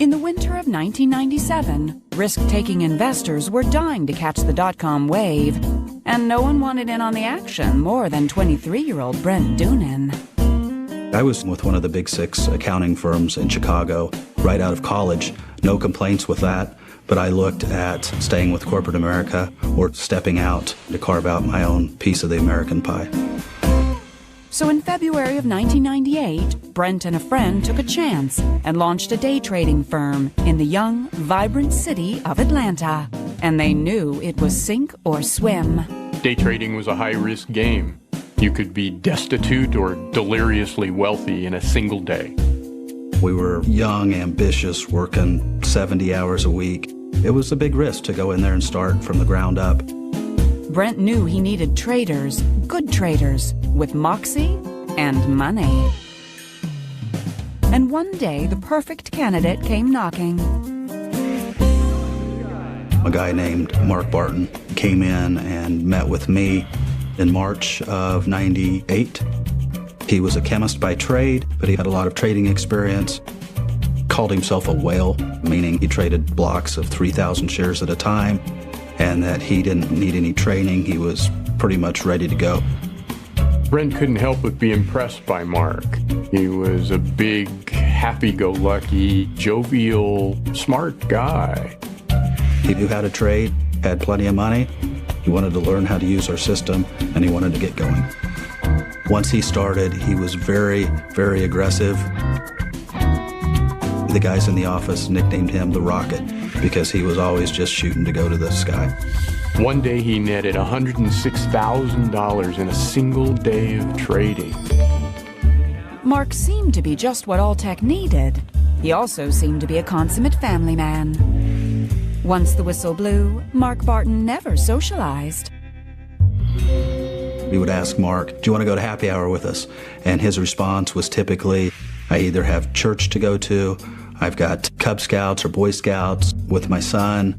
In the winter of 1997, risk-taking investors were dying to catch the dot-com wave, and no one wanted in on the action more than 23-year-old Brent Doonan. I was with one of the big six accounting firms in Chicago right out of college. No complaints with that, but I looked at staying with corporate America or stepping out to carve out my own piece of the American pie. So in February of 1998, Brent and a friend took a chance and launched a day trading firm in the young, vibrant city of Atlanta. And they knew it was sink or swim. Day trading was a high-risk game. You could be destitute or deliriously wealthy in a single day. We were young, ambitious, working 70 hours a week. It was a big risk to go in there and start from the ground up. Brent knew he needed traders, good traders, with moxie and money. And one day, the perfect candidate came knocking. A guy named Mark Barton came in and met with me in March of '98. He was a chemist by trade, but he had a lot of trading experience. Called himself a whale, meaning he traded blocks of 3,000 shares at a time, and that he didn't need any training. He was pretty much ready to go. Brent couldn't help but be impressed by Mark. He was a big, happy-go-lucky, jovial, smart guy. He knew how to trade, had plenty of money. He wanted to learn how to use our system, and he wanted to get going. Once he started, he was very, very aggressive. The guys in the office nicknamed him the Rocket because he was always just shooting to go to the sky. One day he netted $106,000 in a single day of trading. Mark seemed to be just what Alltech needed. He also seemed to be a consummate family man. Once the whistle blew, Mark Barton never socialized. We would ask Mark, do you want to go to happy hour with us? And his response was typically, I either have church to go to, I've got Cub Scouts or Boy Scouts with my son.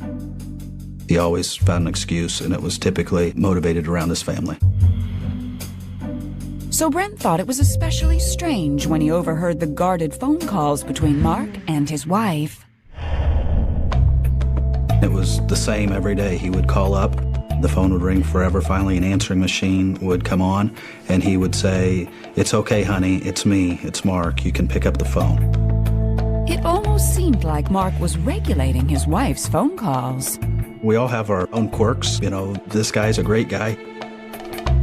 He always found an excuse, and it was typically motivated around his family. So Brent thought it was especially strange when he overheard the guarded phone calls between Mark and his wife. It was the same every day. He would call up, the phone would ring forever. Finally, an answering machine would come on, and he would say, "It's okay, honey, it's me, it's Mark, you can pick up the phone." It almost seemed like Mark was regulating his wife's phone calls. We all have our own quirks. You know, this guy's a great guy.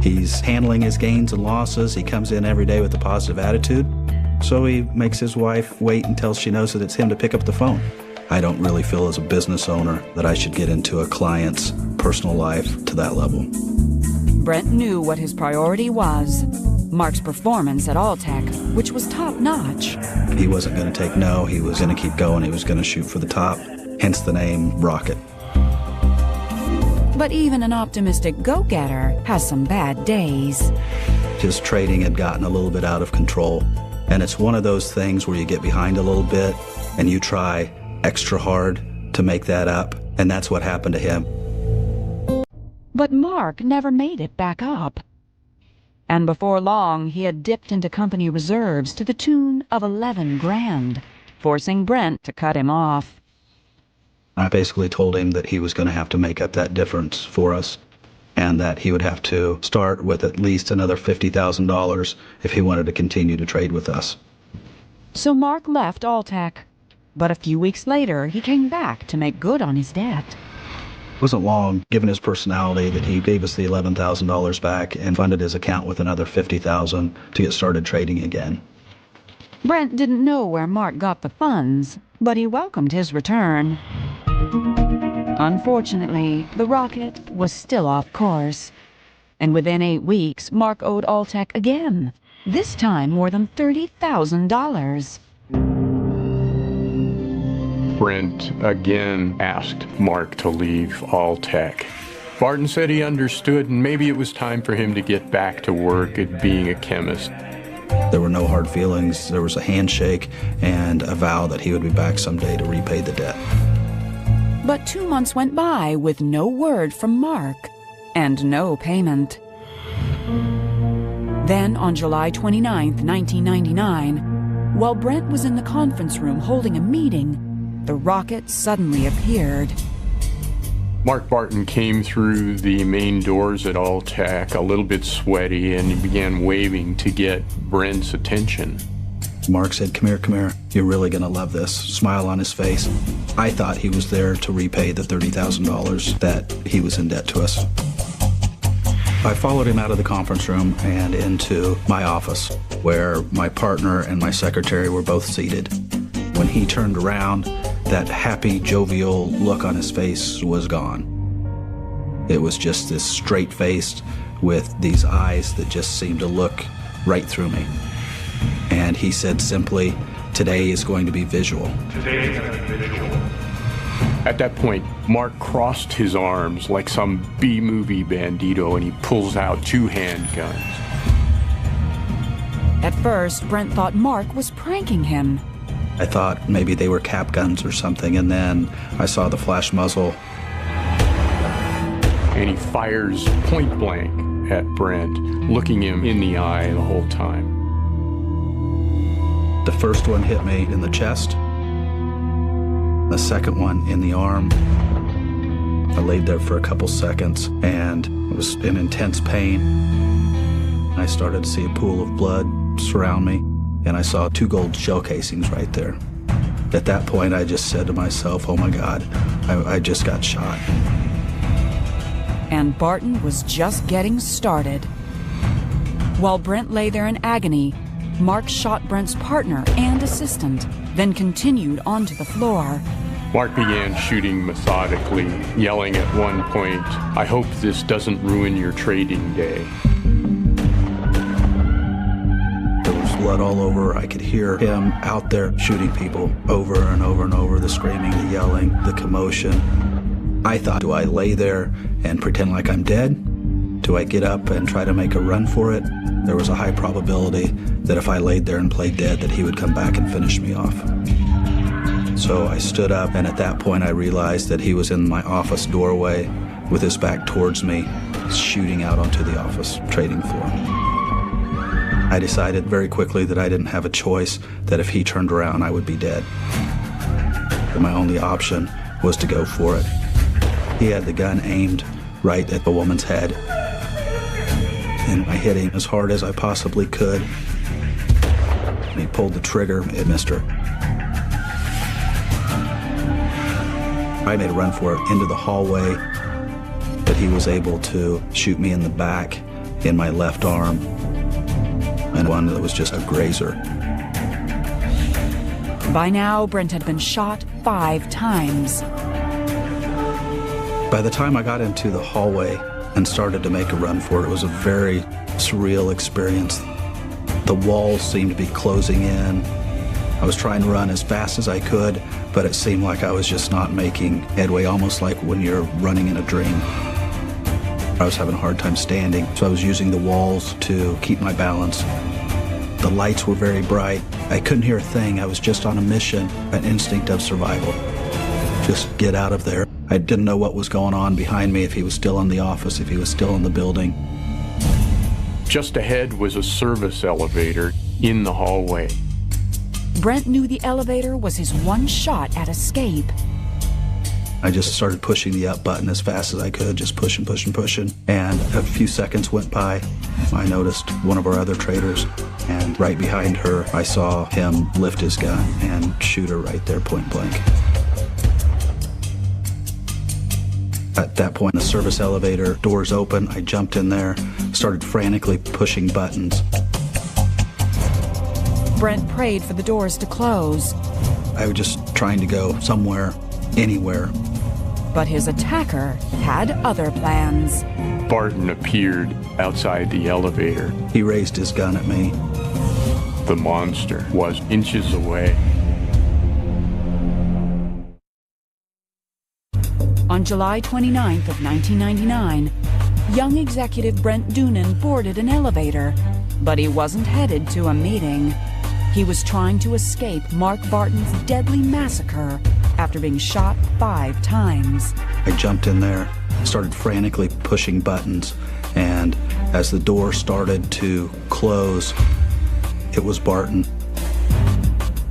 He's handling his gains and losses. He comes in every day with a positive attitude. So he makes his wife wait until she knows that it's him to pick up the phone. I don't really feel as a business owner that I should get into a client's personal life to that level. Brent knew what his priority was. Mark's performance at Alltech, which was top-notch. He wasn't going to take no. He was going to keep going. He was going to shoot for the top, hence the name Rocket. But even an optimistic go-getter has some bad days. His trading had gotten a little bit out of control. And it's one of those things where you get behind a little bit and you try extra hard to make that up. And that's what happened to him. But Mark never made it back up. And before long, he had dipped into company reserves to the tune of 11 grand, forcing Brent to cut him off. I basically told him that he was going to have to make up that difference for us, and that he would have to start with at least another $50,000 if he wanted to continue to trade with us. So Mark left Alltech, but a few weeks later, he came back to make good on his debt. It wasn't long, given his personality, that he gave us the $11,000 back and funded his account with another $50,000 to get started trading again. Brent didn't know where Mark got the funds, but he welcomed his return. Unfortunately, the Rocket was still off course. And within 8 weeks, Mark owed Alltech again, this time more than $30,000. Brent again asked Mark to leave Alltech. Barton said he understood, and maybe it was time for him to get back to work at being a chemist. There were no hard feelings. There was a handshake and a vow that he would be back someday to repay the debt. But 2 months went by with no word from Mark and no payment. Then on July 29, 1999, while Brent was in the conference room holding a meeting, the rocket suddenly appeared. Mark Barton came through the main doors at Alltech a little bit sweaty, and he began waving to get Brent's attention. Mark said, "Come here, come here. You're really going to love this." Smile on his face. I thought he was there to repay the $30,000 that he was in debt to us. I followed him out of the conference room and into my office, where my partner and my secretary were both seated. When he turned around, that happy, jovial look on his face was gone. It was just this straight face with these eyes that just seemed to look right through me. And he said simply, "Today is going to be visual." Today is going to be visual. At that point, Mark crossed his arms like some B-movie bandito, and he pulls out 2 handguns. At first, Brent thought Mark was pranking him. I thought maybe they were cap guns or something, and then I saw the flash muzzle. And he fires point blank at Brent, looking him in the eye the whole time. The first one hit me in the chest, the second one in the arm. I laid there for a couple seconds and was in intense pain. I started to see a pool of blood surround me, and I saw 2 gold shell casings right there. At that point, I just said to myself, "Oh my God, I just got shot." And Barton was just getting started. While Brent lay there in agony, Mark shot Brent's partner and assistant, then continued onto the floor. Mark began shooting methodically, yelling at one point, "I hope this doesn't ruin your trading day." There was blood all over. I could hear him out there shooting people over and over and over, the screaming, the yelling, the commotion. I thought, do I lay there and pretend like I'm dead? Do I get up and try to make a run for it? There was a high probability that if I laid there and played dead, that he would come back and finish me off. So I stood up, and at that point I realized that he was in my office doorway with his back towards me, shooting out onto the office trading floor. I decided very quickly that I didn't have a choice, that if he turned around, I would be dead. But my only option was to go for it. He had the gun aimed right at the woman's head, and I hit him as hard as I possibly could. And he pulled the trigger. It missed her. I made a run for it into the hallway, but he was able to shoot me in the back, in my left arm, and one that was just a grazer. By now, Brent had been shot 5 times. By the time I got into the hallway and started to make a run for it, it was a very surreal experience. The walls seemed to be closing in. I was trying to run as fast as I could, but it seemed like I was just not making headway, almost like when you're running in a dream. I was having a hard time standing, so I was using the walls to keep my balance. The lights were very bright. I couldn't hear a thing. I was just on a mission, an instinct of survival. Just get out of there. I didn't know what was going on behind me, if he was still in the office, if he was still in the building. Just ahead was a service elevator in the hallway. Brent knew the elevator was his one shot at escape. I just started pushing the up button as fast as I could, just pushing. And a few seconds went by. I noticed one of our other traders, and right behind her, I saw him lift his gun and shoot her right there, point blank. At that point, the service elevator doors open. I jumped in there, started frantically pushing buttons. Brent prayed for the doors to close. I was just trying to go somewhere, anywhere. But his attacker had other plans. Barton appeared outside the elevator. He raised his gun at me. The monster was inches away. On July 29th of 1999, young executive Brent Doonan boarded an elevator, but he wasn't headed to a meeting. He was trying to escape Mark Barton's deadly massacre after being shot 5 times. I jumped in there, started frantically pushing buttons, and as the door started to close, it was Barton.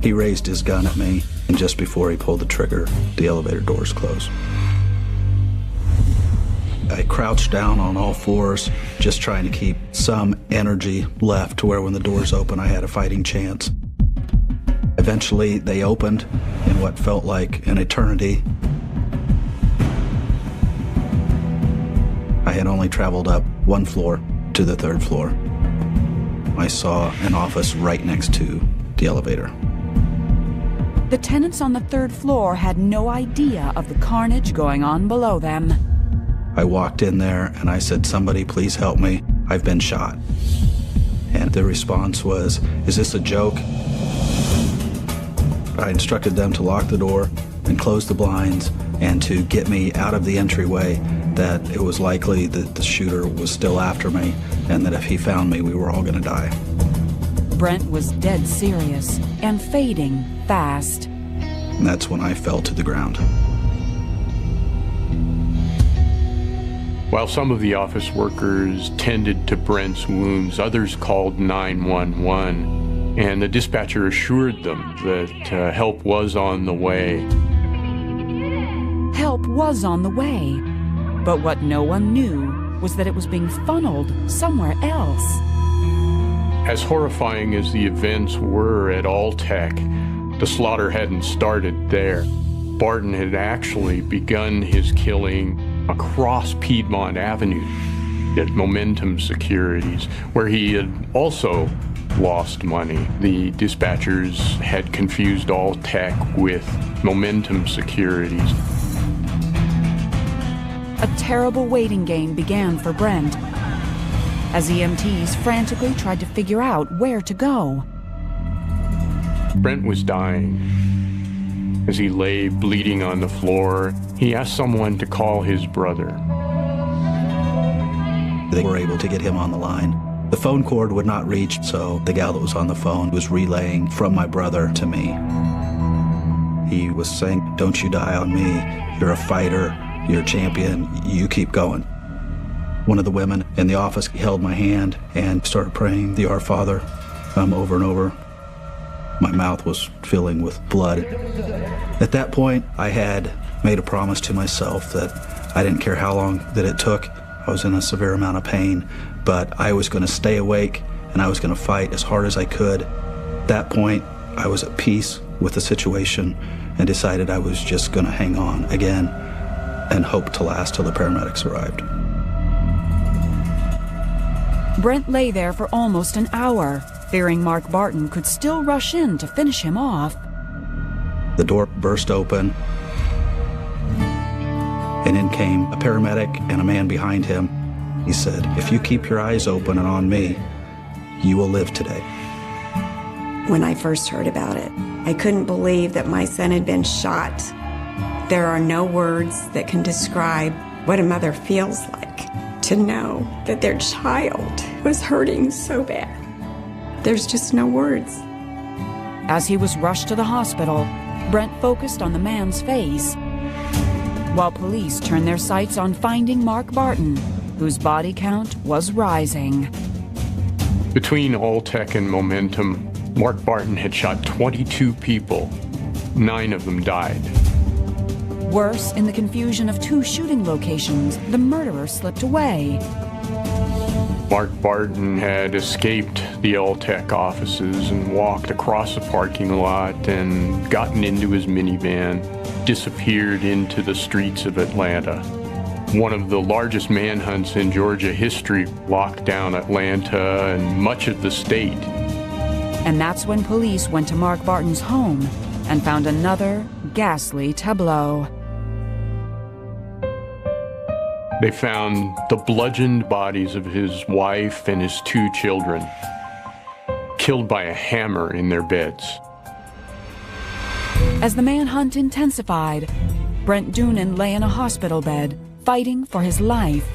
He raised his gun at me and just before he pulled the trigger, the elevator doors closed. I crouched down on all fours, just trying to keep some energy left to where when the doors opened, I had a fighting chance. Eventually, they opened in what felt like an eternity. I had only traveled up one floor to the third floor. I saw an office right next to the elevator. The tenants on the third floor had no idea of the carnage going on below them. I walked in there and I said, "Somebody please help me, I've been shot." And the response was, "Is this a joke?" I instructed them to lock the door and close the blinds and to get me out of the entryway, that it was likely that the shooter was still after me and that if he found me, we were all going to die. Brent was dead serious and fading fast. And that's when I fell to the ground. While some of the office workers tended to Brent's wounds, others called 911, and the dispatcher assured them that help was on the way. Help was on the way, but what no one knew was that it was being funneled somewhere else. As horrifying as the events were at Alltech, the slaughter hadn't started there. Barton had actually begun his killing across Piedmont Avenue at Momentum Securities, where he had also lost money. The dispatchers had confused Alltech with Momentum Securities. A terrible waiting game began for Brent as EMTs frantically tried to figure out where to go. Brent was dying. As he lay bleeding on the floor, he asked someone to call his brother. They were able to get him on the line. The phone cord would not reach, so the gal that was on the phone was relaying from my brother to me. He was saying, "Don't you die on me. You're a fighter. You're a champion. You keep going." One of the women in the office held my hand and started praying the Our Father over and over. My mouth was filling with blood. At that point, I had made a promise to myself that I didn't care how long that it took. I was in a severe amount of pain, but I was going to stay awake and I was going to fight as hard as I could. At that point, I was at peace with the situation and decided I was just going to hang on again and hope to last till the paramedics arrived. Brent lay there for almost an hour, fearing Mark Barton could still rush in to finish him off. The door burst open, and in came a paramedic and a man behind him. He said, "If you keep your eyes open and on me, you will live today." When I first heard about it, I couldn't believe that my son had been shot. There are no words that can describe what a mother feels like to know that their child was hurting so bad. There's just no words. As he was rushed to the hospital, Brent focused on the man's face, while police turned their sights on finding Mark Barton, whose body count was rising. Between Alltech and Momentum, Mark Barton had shot 22 people. 9 of them died. Worse, in the confusion of 2 shooting locations, the murderer slipped away. Mark Barton had escaped the Alltech offices and walked across the parking lot and gotten into his minivan, disappeared into the streets of Atlanta. One of the largest manhunts in Georgia history locked down Atlanta and much of the state. And that's when police went to Mark Barton's home and found another ghastly tableau. They found the bludgeoned bodies of his wife and his 2 children, killed by a hammer in their beds. As the manhunt intensified, Brent Doonan lay in a hospital bed, fighting for his life.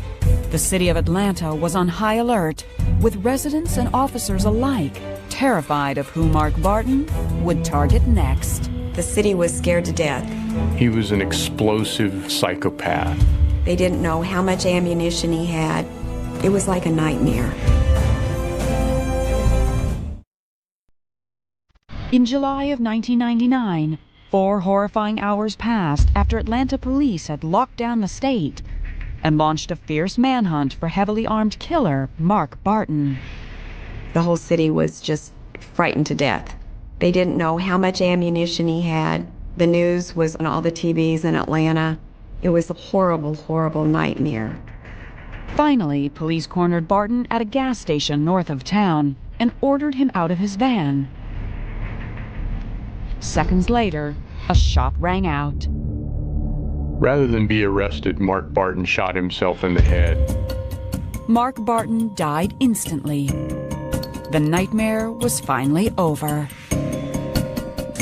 The city of Atlanta was on high alert, with residents and officers alike terrified of who Mark Barton would target next. The city was scared to death. He was an explosive psychopath. They didn't know how much ammunition he had. It was like a nightmare. In July of 1999, 4 horrifying hours passed after Atlanta police had locked down the state and launched a fierce manhunt for heavily armed killer Mark Barton. The whole city was just frightened to death. They didn't know how much ammunition he had. The news was on all the TVs in Atlanta. It was a horrible, horrible nightmare. Finally, police cornered Barton at a gas station north of town and ordered him out of his van. Seconds later, a shot rang out. Rather than be arrested, Mark Barton shot himself in the head. Mark Barton died instantly. The nightmare was finally over.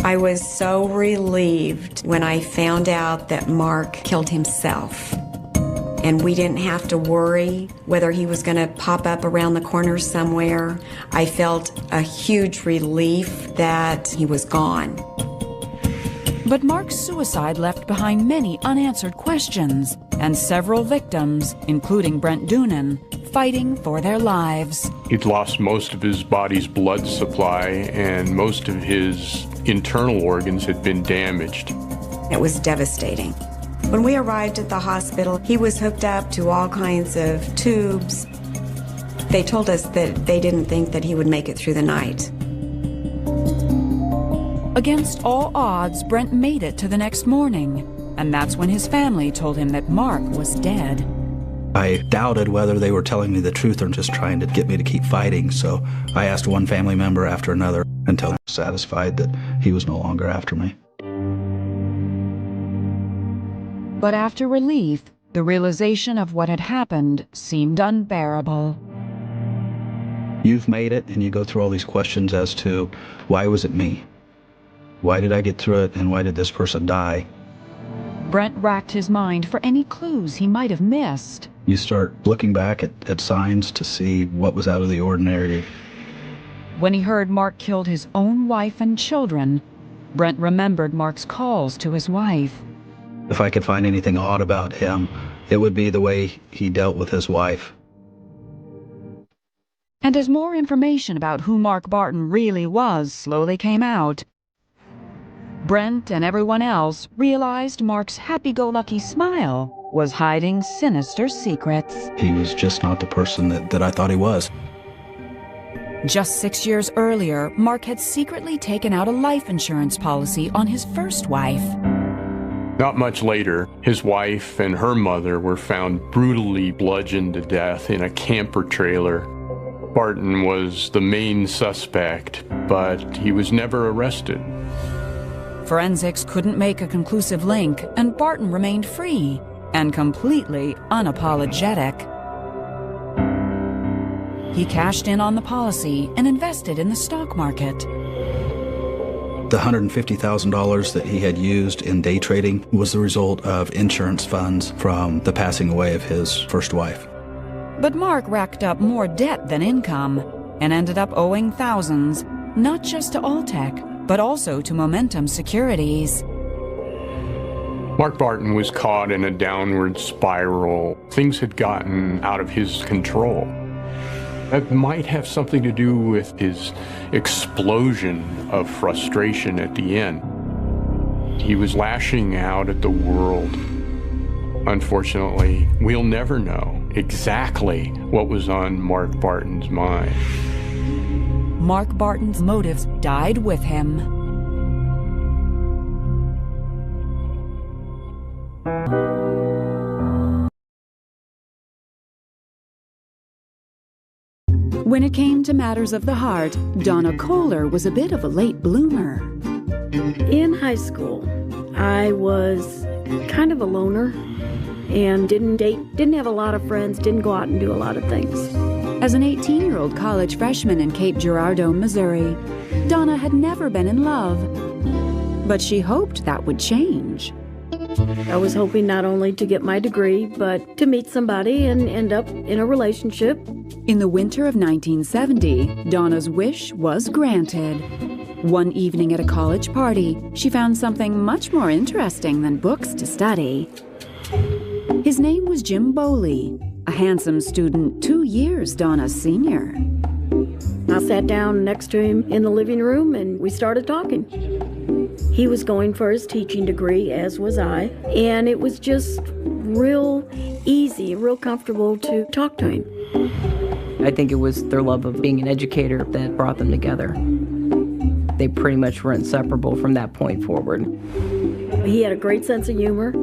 I was so relieved when I found out that Mark killed himself. And we didn't have to worry whether he was going to pop up around the corner somewhere. I felt a huge relief that he was gone. But Mark's suicide left behind many unanswered questions and several victims, including Brent Doonan, fighting for their lives. He'd lost most of his body's blood supply, and most of his internal organs had been damaged. It was devastating. When we arrived at the hospital, he was hooked up to all kinds of tubes. They told us that they didn't think that he would make it through the night. Against all odds, Brent made it to the next morning, and that's when his family told him that Mark was dead. I doubted whether they were telling me the truth or just trying to get me to keep fighting, so I asked one family member after another until I was satisfied that he was no longer after me. But after relief, the realization of what had happened seemed unbearable. You've made it, and you go through all these questions as to, why was it me? Why did I get through it, and why did this person die? Brent racked his mind for any clues he might have missed. You start looking back at signs to see what was out of the ordinary. When he heard Mark killed his own wife and children, Brent remembered Mark's calls to his wife. If I could find anything odd about him, it would be the way he dealt with his wife. And as more information about who Mark Barton really was slowly came out, Brent and everyone else realized Mark's happy-go-lucky smile was hiding sinister secrets. He was just not the person that I thought he was. Just 6 years earlier, Mark had secretly taken out a life insurance policy on his first wife. Not much later, his wife and her mother were found brutally bludgeoned to death in a camper trailer. Barton was the main suspect, but he was never arrested. Forensics couldn't make a conclusive link, and Barton remained free and completely unapologetic. He cashed in on the policy and invested in the stock market. The $150,000 that he had used in day trading was the result of insurance funds from the passing away of his first wife. But Mark racked up more debt than income and ended up owing thousands, not just to Alltech, but also to Momentum Securities. Mark Barton was caught in a downward spiral. Things had gotten out of his control. That might have something to do with his explosion of frustration at the end. He was lashing out at the world. Unfortunately, we'll never know exactly what was on Mark Barton's mind. Mark Barton's motives died with him. When it came to matters of the heart, Donna Kohler was a bit of a late bloomer. In high school, I was kind of a loner and didn't date, didn't have a lot of friends, didn't go out and do a lot of things. As an 18-year-old college freshman in Cape Girardeau, Missouri, Donna had never been in love, but she hoped that would change. I was hoping not only to get my degree, but to meet somebody and end up in a relationship. In the winter of 1970, Donna's wish was granted. One evening at a college party, she found something much more interesting than books to study. His name was Jim Bowley, a handsome student 2 years Donna's senior. Not sat down next to him in the living room and we started talking. He was going for his teaching degree, as was I, and it was just real easy, real comfortable to talk to him. I think it was their love of being an educator that brought them together. They pretty much were inseparable from that point forward. He had a great sense of humor.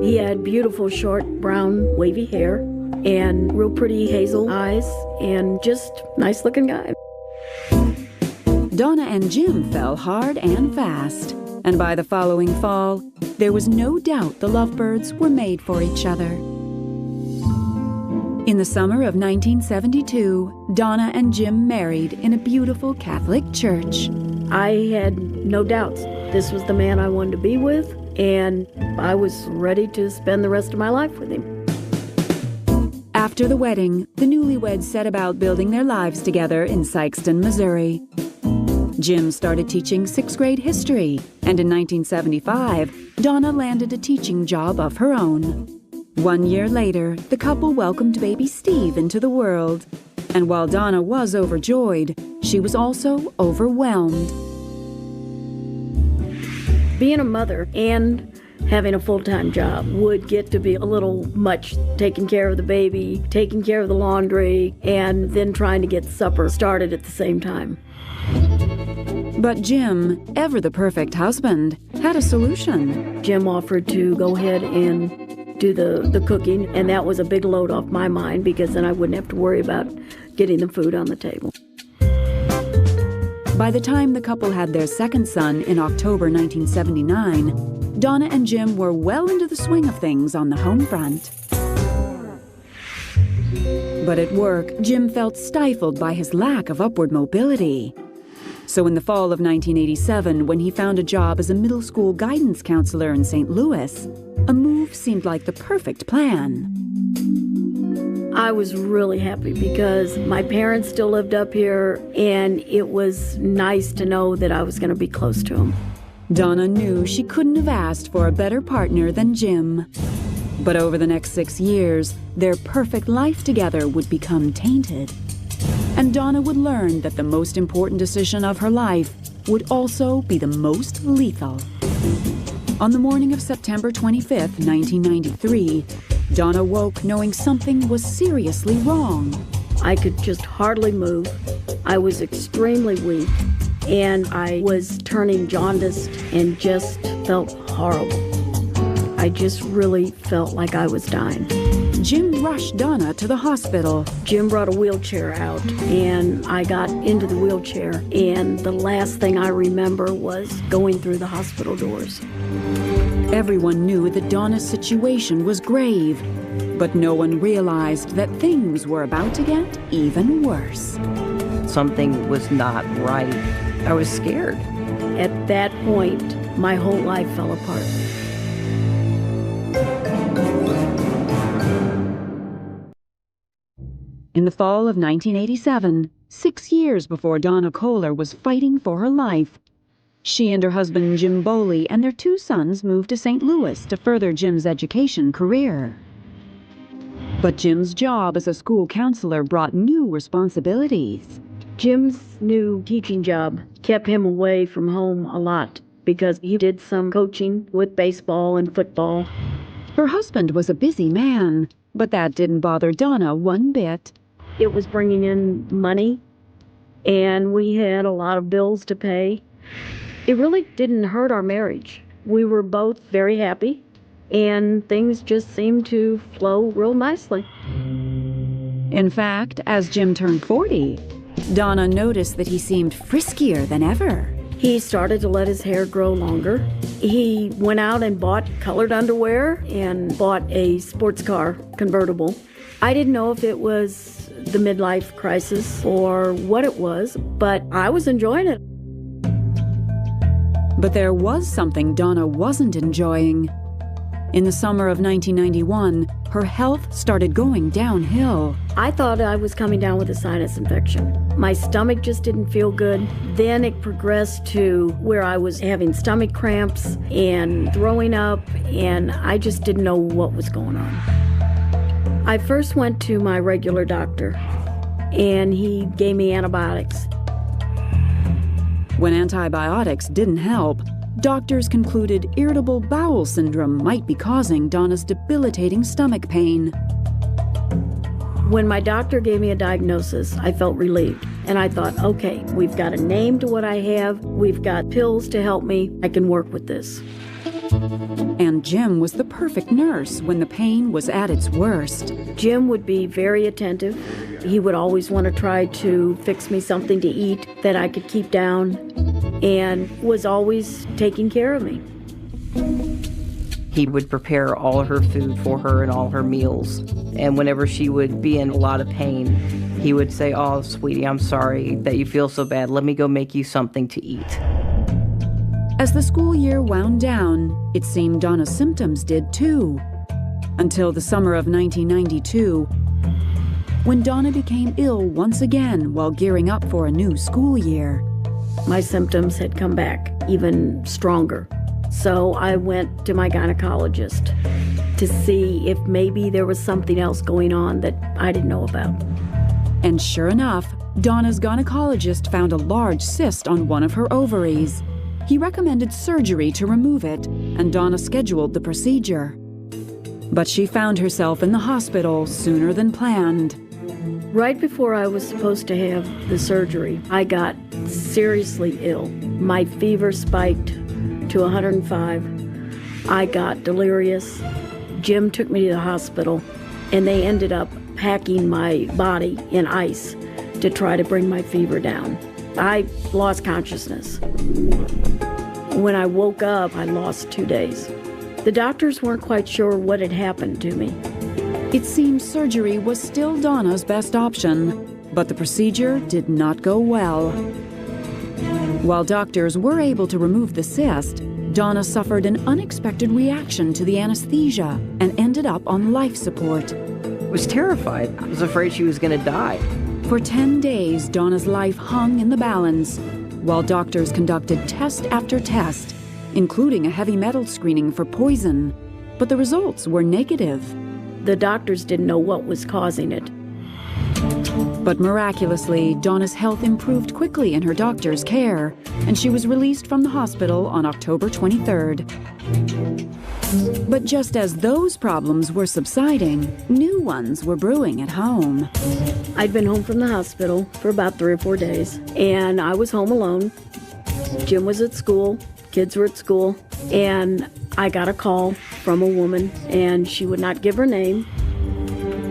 He had beautiful, short, brown, wavy hair and real pretty hazel eyes and just nice-looking guy. Donna and Jim fell hard and fast, and by the following fall, there was no doubt the lovebirds were made for each other. In the summer of 1972, Donna and Jim married in a beautiful Catholic church. I had no doubts. This was the man I wanted to be with, and I was ready to spend the rest of my life with him. After the wedding, the newlyweds set about building their lives together in Sikeston, Missouri. Jim started teaching sixth grade history, and in 1975, Donna landed a teaching job of her own. 1 year later, the couple welcomed baby Steve into the world. And while Donna was overjoyed, she was also overwhelmed. Being a mother and having a full-time job would get to be a little much, taking care of the baby, taking care of the laundry, and then trying to get supper started at the same time. But Jim, ever the perfect husband, had a solution. Jim offered to go ahead and do the cooking, and that was a big load off my mind because then I wouldn't have to worry about getting the food on the table. By the time the couple had their second son in October 1979, Donna and Jim were well into the swing of things on the home front. But at work, Jim felt stifled by his lack of upward mobility. So in the fall of 1987, when he found a job as a middle school guidance counselor in St. Louis, a move seemed like the perfect plan. I was really happy because my parents still lived up here, and it was nice to know that I was going to be close to them. Donna knew she couldn't have asked for a better partner than Jim. But over the next 6 years, their perfect life together would become tainted. And Donna would learn that the most important decision of her life would also be the most lethal. On the morning of September 25th, 1993, Donna woke knowing something was seriously wrong. I could just hardly move. I was extremely weak, and I was turning jaundiced and just felt horrible. I just really felt like I was dying. Jim rushed Donna to the hospital. Jim brought a wheelchair out, and I got into the wheelchair, and the last thing I remember was going through the hospital doors. Everyone knew that Donna's situation was grave, but no one realized that things were about to get even worse. Something was not right. I was scared. At that point, my whole life fell apart. In the fall of 1987, 6 years before Donna Kohler was fighting for her life, she and her husband Jim Boley and their 2 sons moved to St. Louis to further Jim's education career. But Jim's job as a school counselor brought new responsibilities. Jim's new teaching job kept him away from home a lot because he did some coaching with baseball and football. Her husband was a busy man, but that didn't bother Donna one bit. It was bringing in money, and we had a lot of bills to pay. It really didn't hurt our marriage. We were both very happy, and things just seemed to flow real nicely. In fact, as Jim turned 40, Donna noticed that he seemed friskier than ever. He started to let his hair grow longer. He went out and bought colored underwear and bought a sports car convertible. I didn't know if it was the midlife crisis or what it was, but I was enjoying it. But there was something Donna wasn't enjoying. In the summer of 1991, her health started going downhill. I thought I was coming down with a sinus infection. My stomach just didn't feel good. Then it progressed to where I was having stomach cramps and throwing up, and I just didn't know what was going on. I first went to my regular doctor, and he gave me antibiotics. When antibiotics didn't help, doctors concluded irritable bowel syndrome might be causing Donna's debilitating stomach pain. When my doctor gave me a diagnosis, I felt relieved. And I thought, okay, we've got a name to what I have. We've got pills to help me. I can work with this. And Jim was the perfect nurse when the pain was at its worst. Jim would be very attentive. He would always want to try to fix me something to eat that I could keep down, and was always taking care of me. He would prepare all her food for her and all her meals. And whenever she would be in a lot of pain, he would say, "Oh, sweetie, I'm sorry that you feel so bad. Let me go make you something to eat." As the school year wound down, it seemed Donna's symptoms did too. Until the summer of 1992, when Donna became ill once again while gearing up for a new school year. My symptoms had come back even stronger. So I went to my gynecologist to see if maybe there was something else going on that I didn't know about. And sure enough, Donna's gynecologist found a large cyst on one of her ovaries. He recommended surgery to remove it, and Donna scheduled the procedure. But she found herself in the hospital sooner than planned. Right before I was supposed to have the surgery, I got seriously ill. My fever spiked to 105. I got delirious. Jim took me to the hospital, and they ended up packing my body in ice to try to bring my fever down. I lost consciousness. When I woke up, I lost 2 days. The doctors weren't quite sure what had happened to me. It seemed surgery was still Donna's best option, but the procedure did not go well. While doctors were able to remove the cyst, Donna suffered an unexpected reaction to the anesthesia and ended up on life support. I was terrified. I was afraid she was going to die. For 10 days, Donna's life hung in the balance, while doctors conducted test after test, including a heavy metal screening for poison. But the results were negative. The doctors didn't know what was causing it. But miraculously, Donna's health improved quickly in her doctor's care, and she was released from the hospital on October 23rd. But just as those problems were subsiding, new ones were brewing at home. I'd been home from the hospital for about 3 or 4 days, and I was home alone. Jim was at school, kids were at school, and I got a call from a woman, and she would not give her name.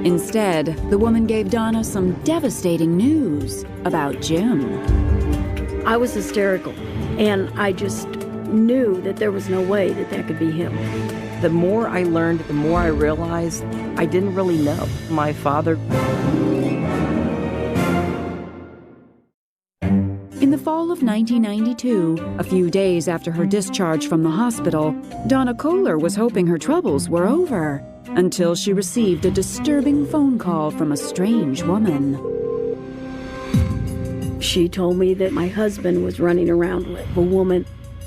Instead, the woman gave Donna some devastating news about Jim. I was hysterical, and I just knew that there was no way that that could be him. The more I learned, the more I realized I didn't really know. My father. In the fall of 1992, a few days after her discharge from the hospital, Donna Kohler was hoping her troubles were over, until she received a disturbing phone call from a strange woman. She told me that my husband was running around with a woman,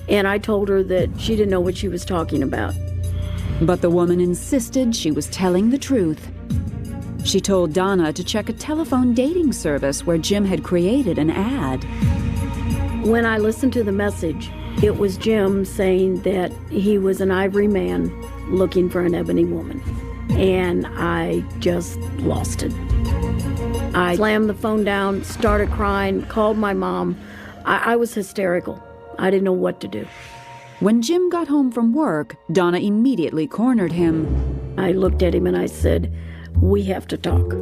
and I told her that she didn't know what she was talking about. But the woman insisted she was telling the truth. She told Donna to check a telephone dating service where Jim had created an ad. When I listened to the message, it was Jim saying that he was an ivory man looking for an ebony woman. And I just lost it. I slammed the phone down, started crying, called my mom. I was hysterical. I didn't know what to do. When Jim got home from work, Donna immediately cornered him. I looked at him and I said, "We have to talk."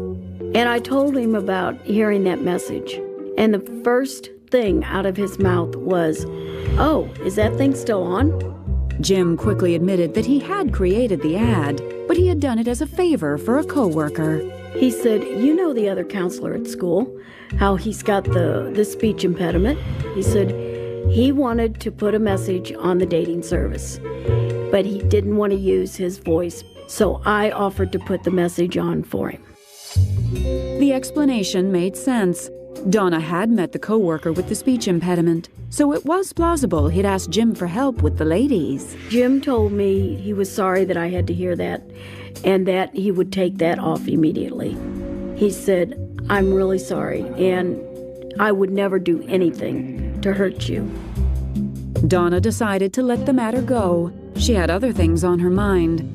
And I told him about hearing that message. And the first thing out of his mouth was, "Oh, is that thing still on?" Jim quickly admitted that he had created the ad, but he had done it as a favor for a coworker. He said, "You know the other counselor at school, how he's got the speech impediment?" He said he wanted to put a message on the dating service, but he didn't want to use his voice, so I offered to put the message on for him. The explanation made sense. Donna had met the coworker with the speech impediment, so it was plausible he'd asked Jim for help with the ladies. Jim told me he was sorry that I had to hear that, and that he would take that off immediately. He said, I'm really sorry, and I would never do anything to hurt you. Donna decided to let the matter go. She had other things on her mind.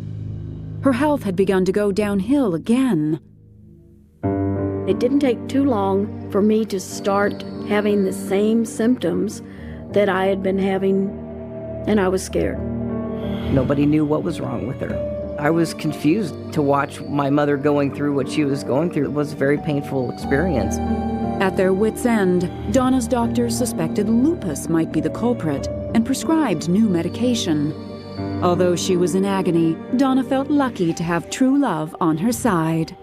Her health had begun to go downhill again. It didn't take too long for me to start having the same symptoms that I had been having, and I was scared. Nobody knew what was wrong with her. I was confused to watch my mother going through what she was going through. It was a very painful experience. At their wits' end, Donna's doctors suspected lupus might be the culprit and prescribed new medication. Although she was in agony, Donna felt lucky to have true love on her side.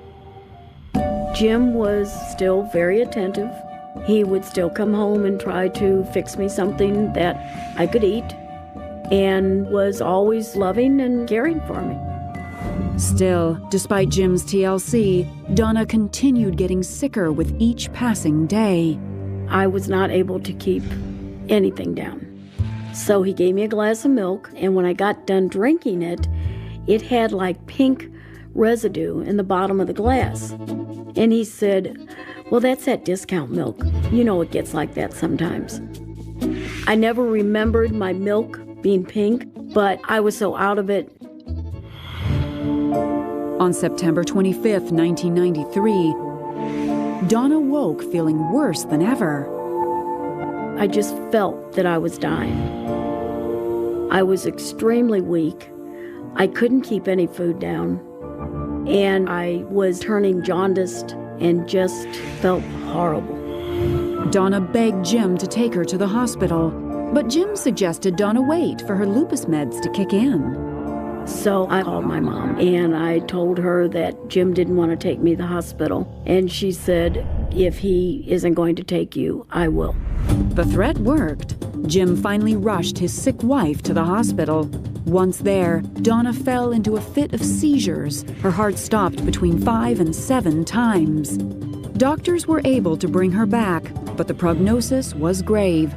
Jim was still very attentive. He would still come home and try to fix me something that I could eat, and was always loving and caring for me. Still, despite Jim's TLC, Donna continued getting sicker with each passing day. I was not able to keep anything down. So he gave me a glass of milk, and when I got done drinking it, it had like pink residue in the bottom of the glass. And he said, "Well, that's that discount milk. You know it gets like that sometimes." I never remembered my milk being pink, but I was so out of it. On September 25th, 1993, Donna woke feeling worse than ever. I just felt that I was dying. I was extremely weak. I couldn't keep any food down. And I was turning jaundiced and just felt horrible. Donna begged Jim to take her to the hospital, but Jim suggested Donna wait for her lupus meds to kick in. So I called my mom, and I told her that Jim didn't want to take me to the hospital. And she said, "If he isn't going to take you, I will." The threat worked. Jim finally rushed his sick wife to the hospital. Once there, Donna fell into a fit of seizures. Her heart stopped between 5 and 7 times. Doctors were able to bring her back, but the prognosis was grave.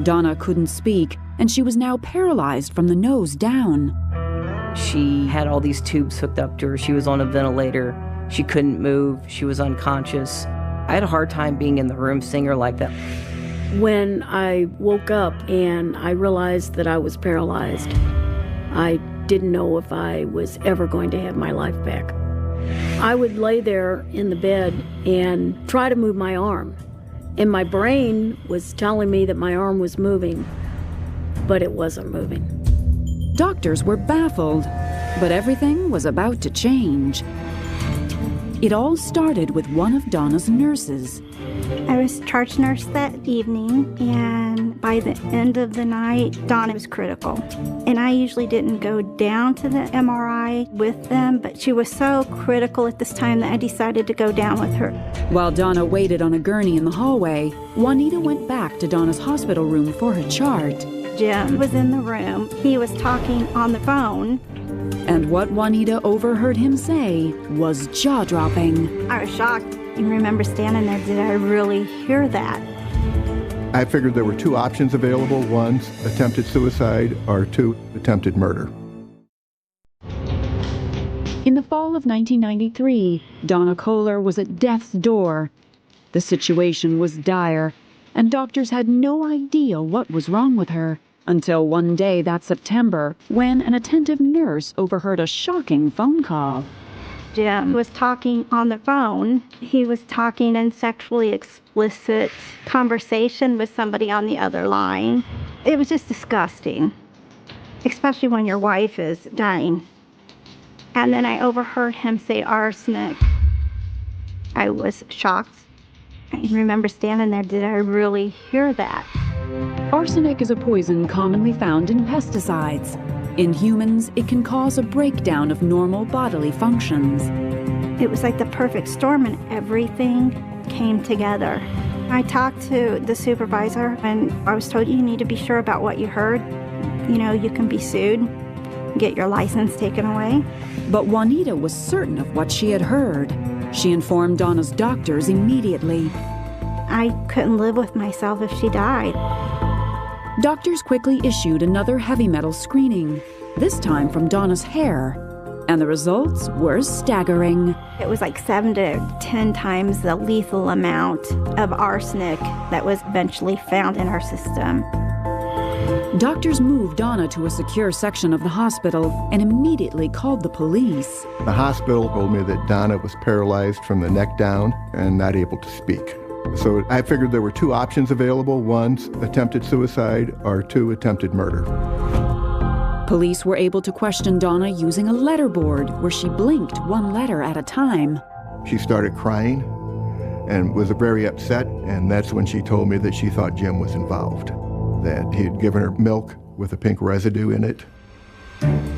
Donna couldn't speak, and she was now paralyzed from the nose down. She had all these tubes hooked up to her. She was on a ventilator. She couldn't move. She was unconscious. I had a hard time being in the room seeing her like that. When I woke up and I realized that I was paralyzed, I didn't know if I was ever going to have my life back. I would lay there in the bed and try to move my arm. And my brain was telling me that my arm was moving, but it wasn't moving. Doctors were baffled, but everything was about to change. It all started with one of Donna's nurses. I was charge nurse that evening, and by the end of the night, Donna was critical. And I usually didn't go down to the MRI with them, but she was so critical at this time that I decided to go down with her. While Donna waited on a gurney in the hallway, Juanita went back to Donna's hospital room for her chart. Jim was in the room. He was talking on the phone. And what Juanita overheard him say was jaw-dropping. I was shocked. I remember standing there, did I really hear that? I figured there were 2 options available. One's attempted suicide, or 2, attempted murder. In the fall of 1993, Donna Kohler was at death's door. The situation was dire, and doctors had no idea what was wrong with her. Until one day that September, when an attentive nurse overheard a shocking phone call. Jim was talking on the phone. He was talking in sexually explicit conversation with somebody on the other line. It was just disgusting, especially when your wife is dying. And then I overheard him say arsenic. I was shocked. I remember standing there, did I really hear that? Arsenic is a poison commonly found in pesticides. In humans, it can cause a breakdown of normal bodily functions. It was like the perfect storm, and everything came together. I talked to the supervisor, and I was told, you need to be sure about what you heard. You know, you can be sued, get your license taken away. But Juanita was certain of what she had heard. She informed Donna's doctors immediately. I couldn't live with myself if she died. Doctors quickly issued another heavy metal screening, this time from Donna's hair. and the results were staggering. It was like 7 to 10 times the lethal amount of arsenic that was eventually found in our system. Doctors moved Donna to a secure section of the hospital and immediately called the police. The hospital told me that Donna was paralyzed from the neck down and not able to speak. So I figured there were 2 options available. 1, attempted suicide, or 2, attempted murder. Police were able to question Donna using a letterboard where she blinked 1 letter at a time. She started crying and was very upset, and that's when she told me that she thought Jim was involved, that he had given her milk with a pink residue in it.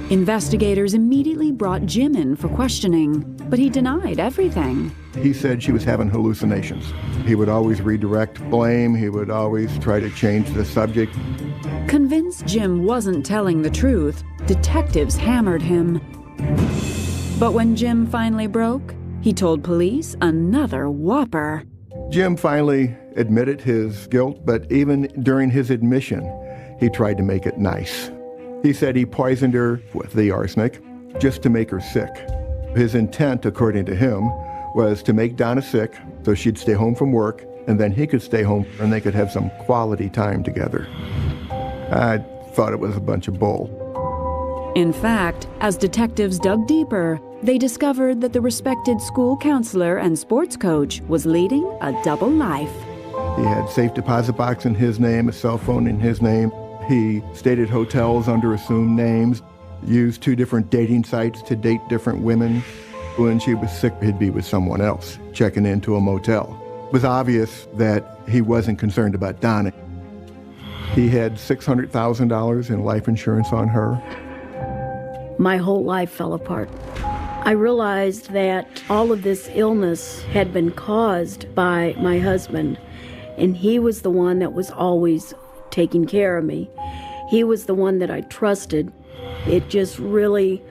Investigators immediately brought Jim in for questioning, but he denied everything. He said she was having hallucinations. He would always redirect blame. He would always try to change the subject. Convinced Jim wasn't telling the truth, detectives hammered him. But when Jim finally broke, he told police another whopper. Jim finally admitted his guilt, but even during his admission, he tried to make it nice. He said he poisoned her with the arsenic just to make her sick. His intent, according to him, was to make Donna sick so she'd stay home from work, and then he could stay home and they could have some quality time together. I thought it was a bunch of bull. In fact, as detectives dug deeper, they discovered that the respected school counselor and sports coach was leading a double life. He had safe deposit box in his name, a cell phone in his name. He stayed at hotels under assumed names, used 2 different dating sites to date different women. When she was sick, he'd be with someone else, checking into a motel. It was obvious that he wasn't concerned about Donna. He had $600,000 in life insurance on her. My whole life fell apart. I realized that all of this illness had been caused by my husband, and he was the one that was always taking care of me. He was the one that I trusted. It just really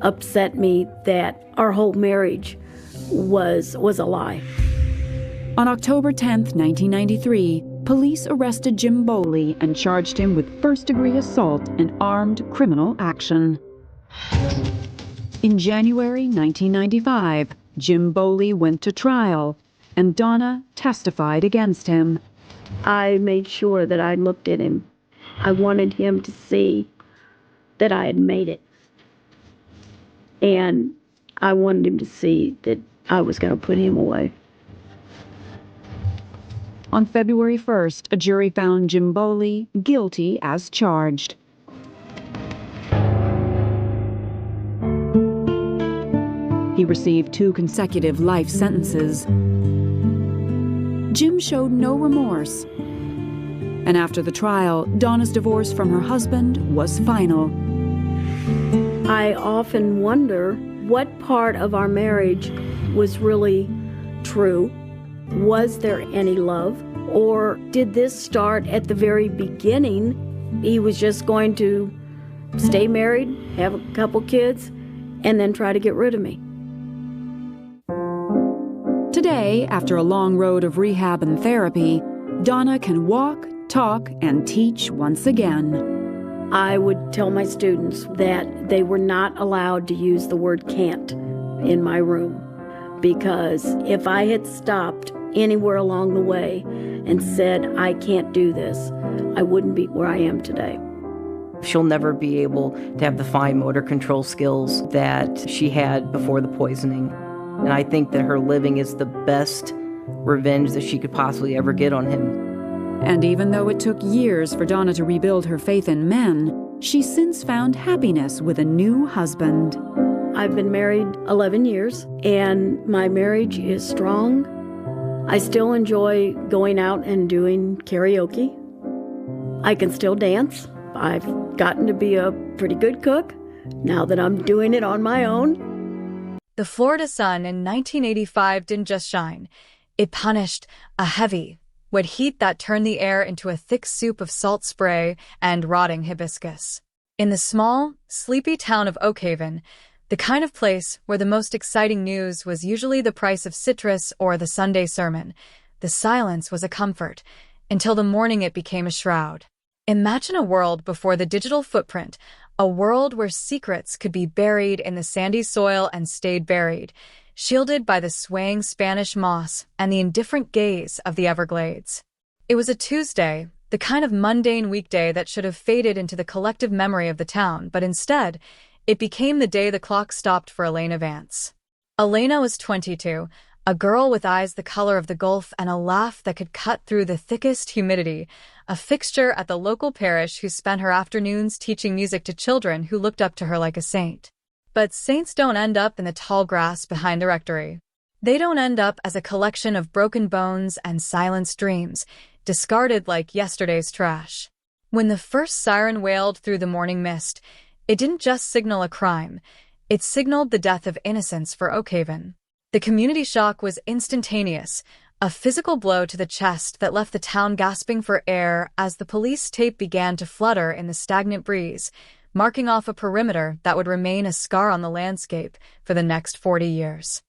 upset me that our whole marriage was a lie. On October 10th, 1993, police arrested Jim Bowley and charged him with first-degree assault and armed criminal action. In January 1995, Jim Bowley went to trial, and Donna testified against him. I made sure that I looked at him. I wanted him to see that I had made it. And I wanted him to see that I was going to put him away. On February 1st, a jury found Jim Bowley guilty as charged. He received 2 consecutive life sentences. Jim showed no remorse. And after the trial, Donna's divorce from her husband was final. I often wonder what part of our marriage was really true. Was there any love? Or did this start at the very beginning? He was just going to stay married, have a couple kids, and then try to get rid of me. Today, after a long road of rehab and therapy, Donna can walk, talk, and teach once again. I would tell my students that they were not allowed to use the word can't in my room, because if I had stopped anywhere along the way and said, I can't do this, I wouldn't be where I am today. She'll never be able to have the fine motor control skills that she had before the poisoning. And I think that her living is the best revenge that she could possibly ever get on him. And even though it took years for Donna to rebuild her faith in men, she's since found happiness with a new husband. I've been married 11 years, and my marriage is strong. I still enjoy going out and doing karaoke. I can still dance. I've gotten to be a pretty good cook now that I'm doing it on my own. The Florida sun in 1985 didn't just shine. It punished a heavy, wet heat that turned the air into a thick soup of salt spray and rotting hibiscus. In the small, sleepy town of Oak Haven, the kind of place where the most exciting news was usually the price of citrus or the Sunday sermon, the silence was a comfort, until the morning it became a shroud. Imagine a world before the digital footprint, A world where secrets could be buried in the sandy soil and stayed buried, shielded by the swaying Spanish moss and the indifferent gaze of the Everglades. It was a Tuesday, the kind of mundane weekday that should have faded into the collective memory of the town, but instead, it became the day the clock stopped for Elena Vance. Elena was 22, a girl with eyes the color of the Gulf and a laugh that could cut through the thickest humidity, a fixture at the local parish who spent her afternoons teaching music to children who looked up to her like a saint. But saints don't end up in the tall grass behind the rectory. They don't end up as a collection of broken bones and silenced dreams, discarded like yesterday's trash. When the first siren wailed through the morning mist, it didn't just signal a crime, it signaled the death of innocence for Oakhaven. The community shock was instantaneous, a physical blow to the chest that left the town gasping for air as the police tape began to flutter in the stagnant breeze, marking off a perimeter that would remain a scar on the landscape for the next 40 years.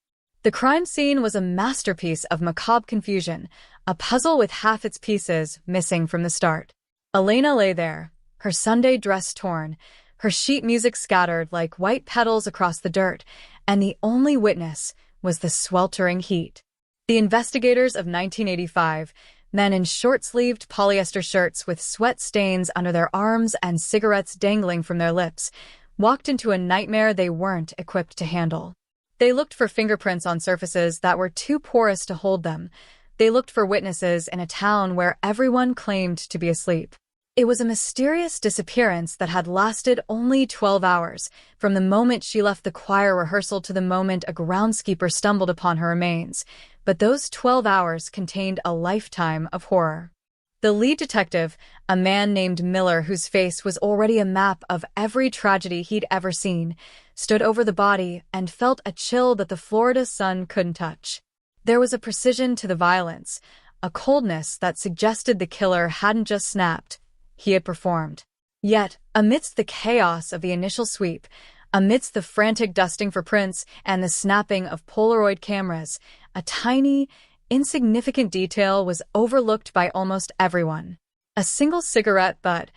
The crime scene was a masterpiece of macabre confusion, a puzzle with half its pieces missing from the start. Elena lay there, her Sunday dress torn, her sheet music scattered like white petals across the dirt, and the only witness was the sweltering heat. The investigators of 1985, men in short-sleeved polyester shirts with sweat stains under their arms and cigarettes dangling from their lips, walked into a nightmare they weren't equipped to handle. They looked for fingerprints on surfaces that were too porous to hold them. They looked for witnesses in a town where everyone claimed to be asleep. It was a mysterious disappearance that had lasted only 12 hours, from the moment she left the choir rehearsal to the moment a groundskeeper stumbled upon her remains. But those 12 hours contained a lifetime of horror. The lead detective, a man named Miller whose face was already a map of every tragedy he'd ever seen, stood over the body and felt a chill that the Florida sun couldn't touch. There was a precision to the violence, a coldness that suggested the killer hadn't just snapped. He had performed. Yet, amidst the chaos of the initial sweep, amidst the frantic dusting for prints and the snapping of Polaroid cameras, a tiny, insignificant detail was overlooked by almost everyone. A single cigarette butt,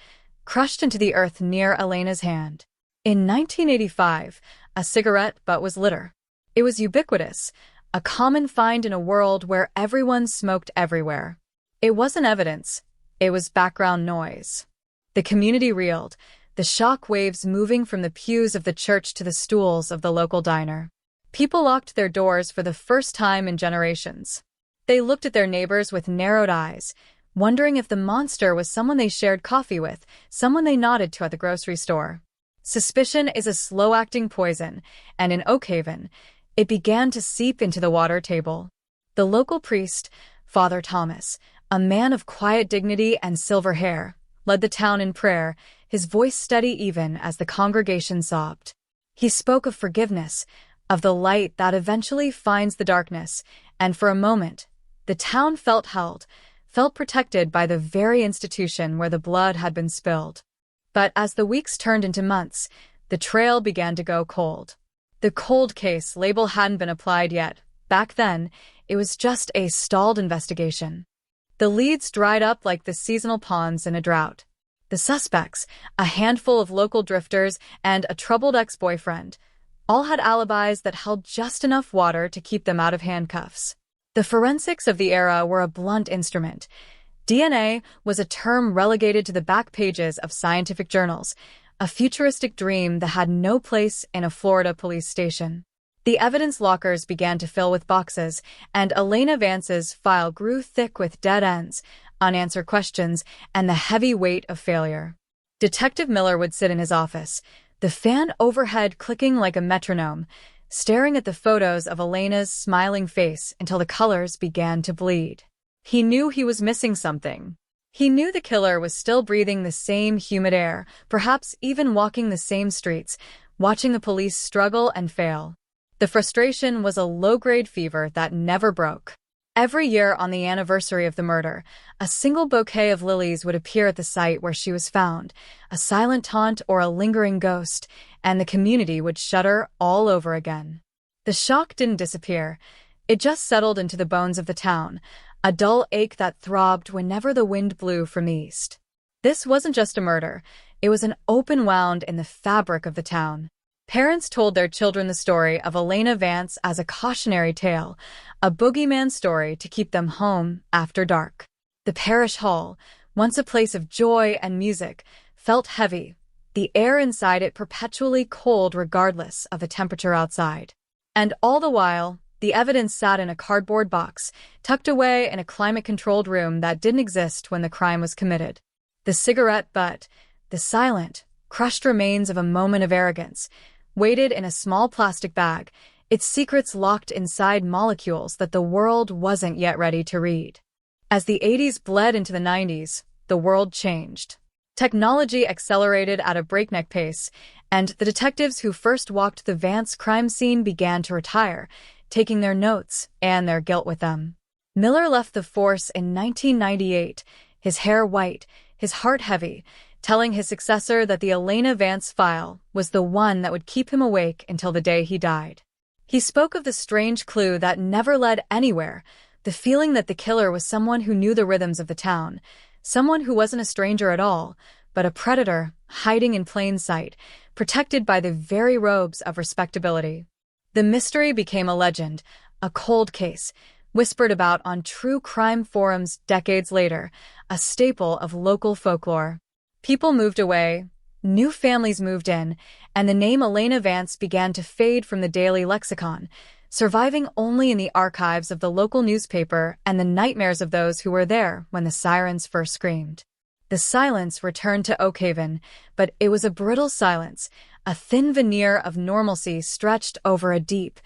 crushed into the earth near Elena's hand. In 1985, a cigarette butt was litter. It was ubiquitous, a common find in a world where everyone smoked everywhere. It wasn't evidence. It was background noise. The community reeled, the shock waves moving from the pews of the church to the stools of the local diner. People locked their doors for the first time in generations. They looked at their neighbors with narrowed eyes, wondering if the monster was someone they shared coffee with, someone they nodded to at the grocery store. Suspicion is a slow-acting poison, and in Oakhaven, it began to seep into the water table. The local priest, Father Thomas, a man of quiet dignity and silver hair, led the town in prayer, his voice steady even as the congregation sobbed. He spoke of forgiveness, of the light that eventually finds the darkness, and for a moment, the town felt held, felt protected by the very institution where the blood had been spilled. But as the weeks turned into months, the trail began to go cold. The cold case label hadn't been applied yet. Back then, it was just a stalled investigation. The leads dried up like the seasonal ponds in a drought. The suspects, a handful of local drifters and a troubled ex-boyfriend, all had alibis that held just enough water to keep them out of handcuffs. The forensics of the era were a blunt instrument. DNA was a term relegated to the back pages of scientific journals, a futuristic dream that had no place in a Florida police station. The evidence lockers began to fill with boxes, and Elena Vance's file grew thick with dead ends, unanswered questions, and the heavy weight of failure. Detective Miller would sit in his office, the fan overhead clicking like a metronome, staring at the photos of Elena's smiling face until the colors began to bleed. He knew he was missing something. He knew the killer was still breathing the same humid air, perhaps even walking the same streets, watching the police struggle and fail. The frustration was a low-grade fever that never broke. Every year on the anniversary of the murder, a single bouquet of lilies would appear at the site where she was found, a silent taunt or a lingering ghost, and the community would shudder all over again. The shock didn't disappear. It just settled into the bones of the town, a dull ache that throbbed whenever the wind blew from the east. This wasn't just a murder. It was an open wound in the fabric of the town. Parents told their children the story of Elena Vance as a cautionary tale, a boogeyman story to keep them home after dark. The parish hall, once a place of joy and music, felt heavy, the air inside it perpetually cold regardless of the temperature outside. And all the while, the evidence sat in a cardboard box, tucked away in a climate-controlled room that didn't exist when the crime was committed. The cigarette butt, the silent, crushed remains of a moment of arrogance, weighted in a small plastic bag, its secrets locked inside molecules that the world wasn't yet ready to read. As the 80s bled into the 90s, the world changed. Technology accelerated at a breakneck pace, and the detectives who first walked the Vance crime scene began to retire, taking their notes and their guilt with them. Miller left the force in 1998, his hair white, his heart heavy, telling his successor that the Elena Vance file was the one that would keep him awake until the day he died. He spoke of the strange clue that never led anywhere, the feeling that the killer was someone who knew the rhythms of the town, someone who wasn't a stranger at all, but a predator hiding in plain sight, protected by the very robes of respectability. The mystery became a legend, a cold case, whispered about on true crime forums decades later, a staple of local folklore. People moved away, new families moved in, and the name Elena Vance began to fade from the daily lexicon, surviving only in the archives of the local newspaper and the nightmares of those who were there when the sirens first screamed. The silence returned to Oakhaven, but it was a brittle silence, a thin veneer of normalcy stretched over a deep,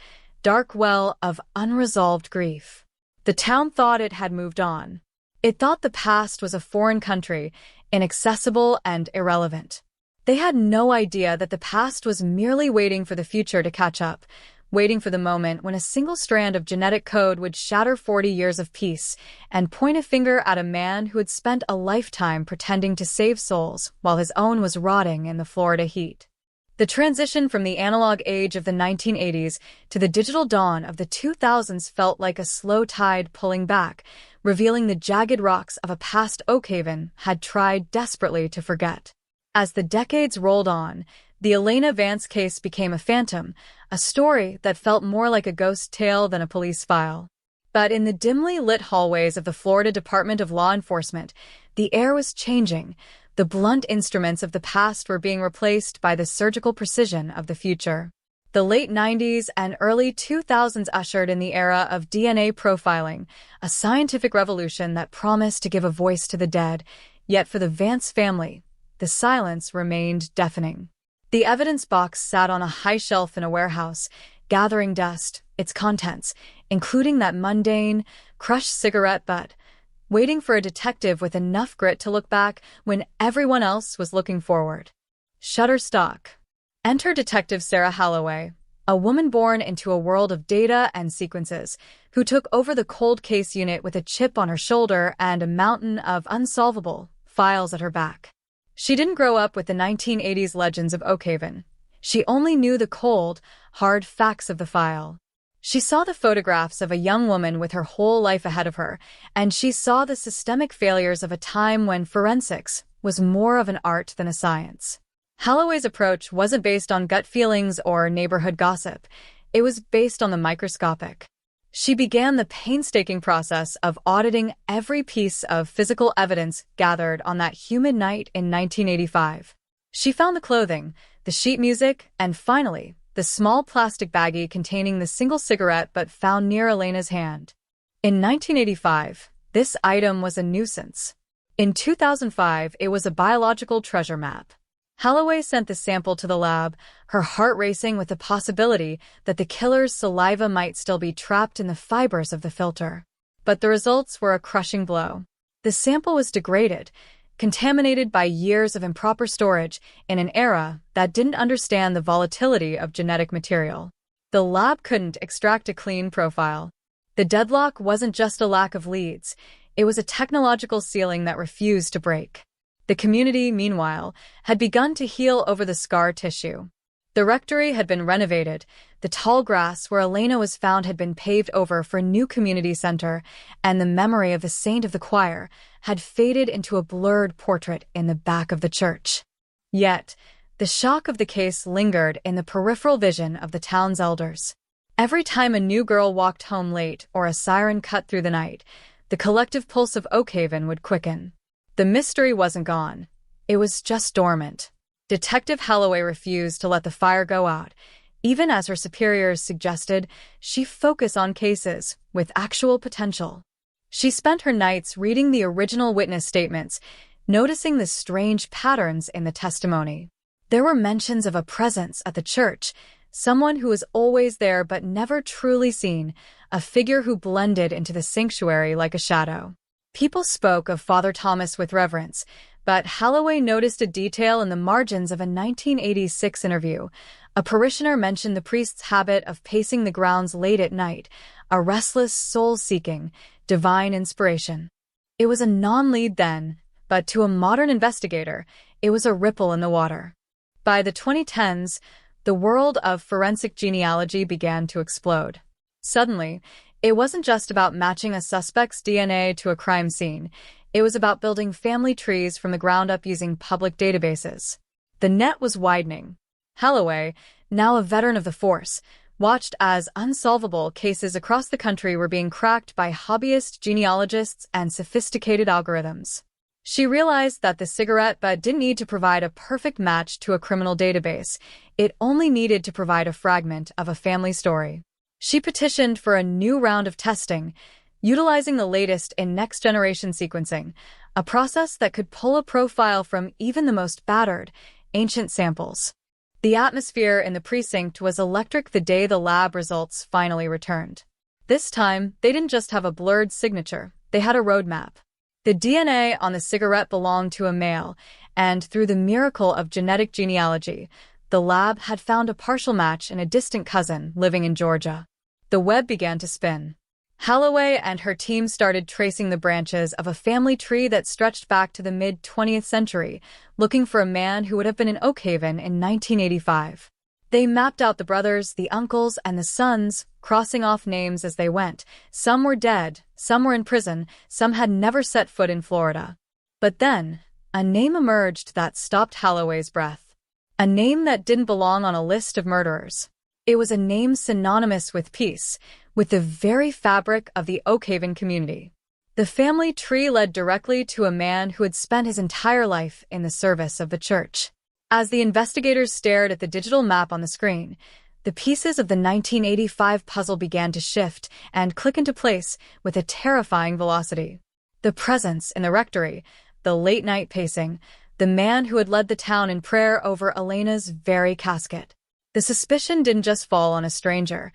dark well of unresolved grief. The town thought it had moved on. It thought the past was a foreign country, inaccessible and irrelevant. They had no idea that the past was merely waiting for the future to catch up, waiting for the moment when a single strand of genetic code would shatter 40 years of peace and point a finger at a man who had spent a lifetime pretending to save souls while his own was rotting in the Florida heat. The transition from the analog age of the 1980s to the digital dawn of the 2000s felt like a slow tide pulling back, revealing the jagged rocks of a past Oakhaven had tried desperately to forget. As the decades rolled on, the Elena Vance case became a phantom, a story that felt more like a ghost tale than a police file. But in the dimly lit hallways of the Florida Department of Law Enforcement, the air was changing. The blunt instruments of the past were being replaced by the surgical precision of the future. The late 90s and early 2000s ushered in the era of DNA profiling, a scientific revolution that promised to give a voice to the dead. Yet for the Vance family, the silence remained deafening. The evidence box sat on a high shelf in a warehouse, gathering dust, its contents, including that mundane, crushed cigarette butt, waiting for a detective with enough grit to look back when everyone else was looking forward. Shutterstock. Enter Detective Sarah Holloway, a woman born into a world of data and sequences, who took over the cold case unit with a chip on her shoulder and a mountain of unsolvable files at her back. She didn't grow up with the 1980s legends of Oakhaven. She only knew the cold, hard facts of the file. She saw the photographs of a young woman with her whole life ahead of her, and she saw the systemic failures of a time when forensics was more of an art than a science. Holloway's approach wasn't based on gut feelings or neighborhood gossip. It was based on the microscopic. She began the painstaking process of auditing every piece of physical evidence gathered on that humid night in 1985. She found the clothing, the sheet music, and finally, the small plastic baggie containing the single cigarette but found near Elena's hand. In 1985, this item was a nuisance. In 2005, it was a biological treasure map. Holloway sent the sample to the lab, her heart racing with the possibility that the killer's saliva might still be trapped in the fibers of the filter. But the results were a crushing blow. The sample was degraded, contaminated by years of improper storage in an era that didn't understand the volatility of genetic material. The lab couldn't extract a clean profile. The deadlock wasn't just a lack of leads, it was a technological ceiling that refused to break. The community, meanwhile, had begun to heal over the scar tissue. The rectory had been renovated, the tall grass where Elena was found had been paved over for a new community center, and the memory of the saint of the choir had faded into a blurred portrait in the back of the church. Yet, the shock of the case lingered in the peripheral vision of the town's elders. Every time a new girl walked home late or a siren cut through the night, the collective pulse of Oakhaven would quicken. The mystery wasn't gone. It was just dormant. Detective Holloway refused to let the fire go out. Even as her superiors suggested, she focus on cases with actual potential. She spent her nights reading the original witness statements, noticing the strange patterns in the testimony. There were mentions of a presence at the church, someone who was always there but never truly seen, a figure who blended into the sanctuary like a shadow. People spoke of Father Thomas with reverence, but Holloway noticed a detail in the margins of a 1986 interview. A parishioner mentioned the priest's habit of pacing the grounds late at night, a restless soul-seeking, divine inspiration. It was a non-lead then, but to a modern investigator, it was a ripple in the water. By the 2010s, the world of forensic genealogy began to explode. Suddenly, it wasn't just about matching a suspect's DNA to a crime scene. It was about building family trees from the ground up using public databases. The net was widening. Holloway, now a veteran of the force, watched as unsolvable cases across the country were being cracked by hobbyist genealogists and sophisticated algorithms. She realized that the cigarette butt didn't need to provide a perfect match to a criminal database. It only needed to provide a fragment of a family story. She petitioned for a new round of testing, utilizing the latest in next-generation sequencing, a process that could pull a profile from even the most battered, ancient samples. The atmosphere in the precinct was electric the day the lab results finally returned. This time, they didn't just have a blurred signature, they had a roadmap. The DNA on the cigarette belonged to a male, and through the miracle of genetic genealogy, the lab had found a partial match in a distant cousin living in Georgia. The web began to spin. Holloway and her team started tracing the branches of a family tree that stretched back to the mid-20th century, looking for a man who would have been in Oakhaven in 1985. They mapped out the brothers, the uncles, and the sons, crossing off names as they went. Some were dead, some were in prison, some had never set foot in Florida. But then, a name emerged that stopped Holloway's breath. A name that didn't belong on a list of murderers. It was a name synonymous with peace, with the very fabric of the Oakhaven community. The family tree led directly to a man who had spent his entire life in the service of the church. As the investigators stared at the digital map on the screen, the pieces of the 1985 puzzle began to shift and click into place with a terrifying velocity. The presence in the rectory, the late-night pacing, the man who had led the town in prayer over Elena's very casket. The suspicion didn't just fall on a stranger.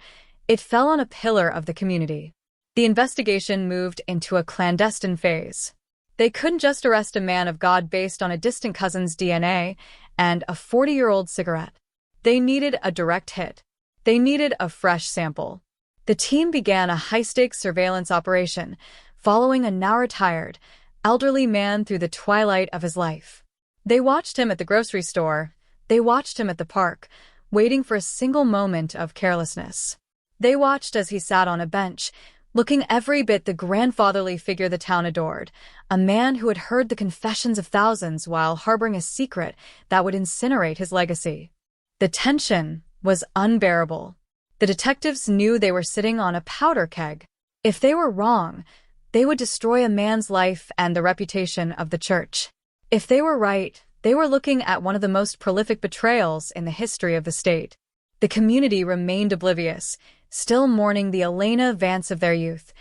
It fell on a pillar of the community. The investigation moved into a clandestine phase. They couldn't just arrest a man of God based on a distant cousin's DNA and a 40-year-old cigarette. They needed a direct hit. They needed a fresh sample. The team began a high-stakes surveillance operation, following a now-retired, elderly man through the twilight of his life. They watched him at the grocery store. They watched him at the park, waiting for a single moment of carelessness. They watched as he sat on a bench, looking every bit the grandfatherly figure the town adored, a man who had heard the confessions of thousands while harboring a secret that would incinerate his legacy. The tension was unbearable. The detectives knew they were sitting on a powder keg. If they were wrong, they would destroy a man's life and the reputation of the church. If they were right, they were looking at one of the most prolific betrayals in the history of the state. The community remained oblivious, still mourning the Elena Vance of their youth,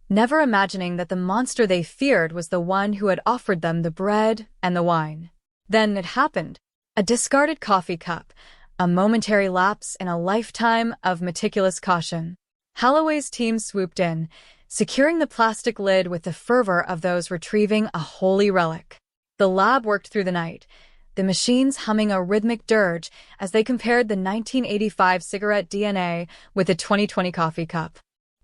never imagining that the monster they feared was the one who had offered them the bread and the wine. Then it happened. A discarded coffee cup, a momentary lapse in a lifetime of meticulous caution. Holloway's team swooped in, securing the plastic lid with the fervor of those retrieving a holy relic. The lab worked through the night, the machines humming a rhythmic dirge as they compared the 1985 cigarette DNA with the 2020 coffee cup.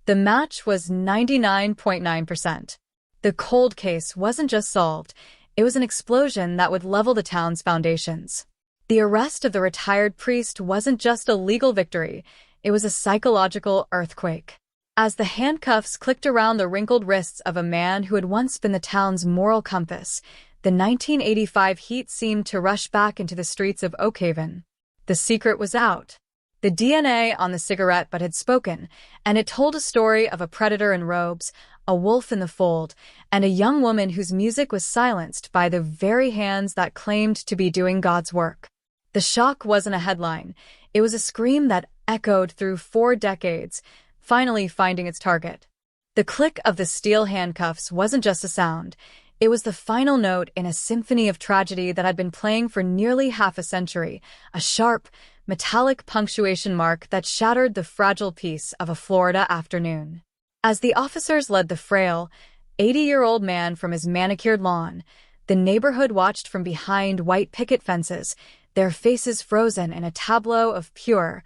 The match was 99.9%. The cold case wasn't just solved, it was an explosion that would level the town's foundations. The arrest of the retired priest wasn't just a legal victory, it was a psychological earthquake. As the handcuffs clicked around the wrinkled wrists of a man who had once been the town's moral compass, The 1985 heat seemed to rush back into the streets of Oakhaven. The secret was out. The DNA on the cigarette butt had spoken, and it told a story of a predator in robes, a wolf in the fold, and a young woman whose music was silenced by the very hands that claimed to be doing God's work. The shock wasn't a headline. It was a scream that echoed through 4 decades, finally finding its target. The click of the steel handcuffs wasn't just a sound. It was the final note in a symphony of tragedy that had been playing for nearly half a century, a sharp, metallic punctuation mark that shattered the fragile peace of a Florida afternoon. As the officers led the frail, 80-year-old man from his manicured lawn, the neighborhood watched from behind white picket fences, their faces frozen in a tableau of pure,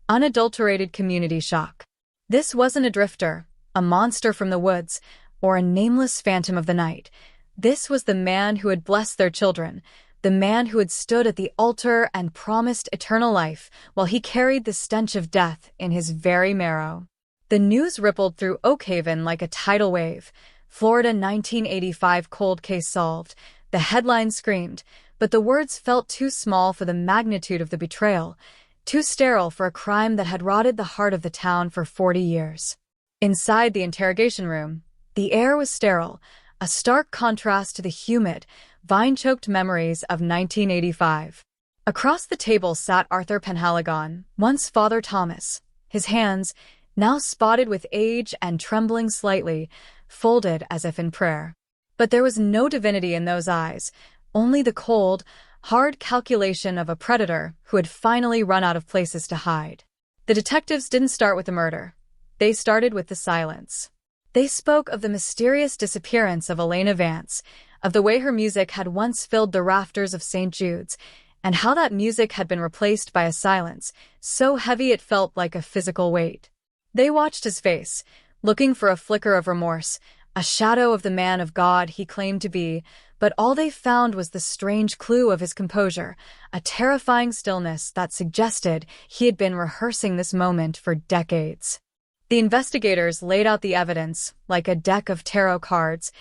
unadulterated community shock. This wasn't a drifter, a monster from the woods, or a nameless phantom of the night. This was the man who had blessed their children, the man who had stood at the altar and promised eternal life while he carried the stench of death in his very marrow. The news rippled through Oakhaven like a tidal wave. Florida 1985 cold case solved. The headline screamed, but the words felt too small for the magnitude of the betrayal, too sterile for a crime that had rotted the heart of the town for 40 years. Inside the interrogation room, the air was sterile, a stark contrast to the humid, vine-choked memories of 1985. Across the table sat Arthur Penhaligon, once Father Thomas, his hands, now spotted with age and trembling slightly, folded as if in prayer. But there was no divinity in those eyes, only the cold, hard calculation of a predator who had finally run out of places to hide. The detectives didn't start with the murder. They started with the silence. They spoke of the mysterious disappearance of Elena Vance, of the way her music had once filled the rafters of St. Jude's, and how that music had been replaced by a silence so heavy it felt like a physical weight. They watched his face, looking for a flicker of remorse, a shadow of the man of God he claimed to be, but all they found was the strange clue of his composure, a terrifying stillness that suggested he had been rehearsing this moment for decades. The investigators laid out the evidence like a deck of tarot cards,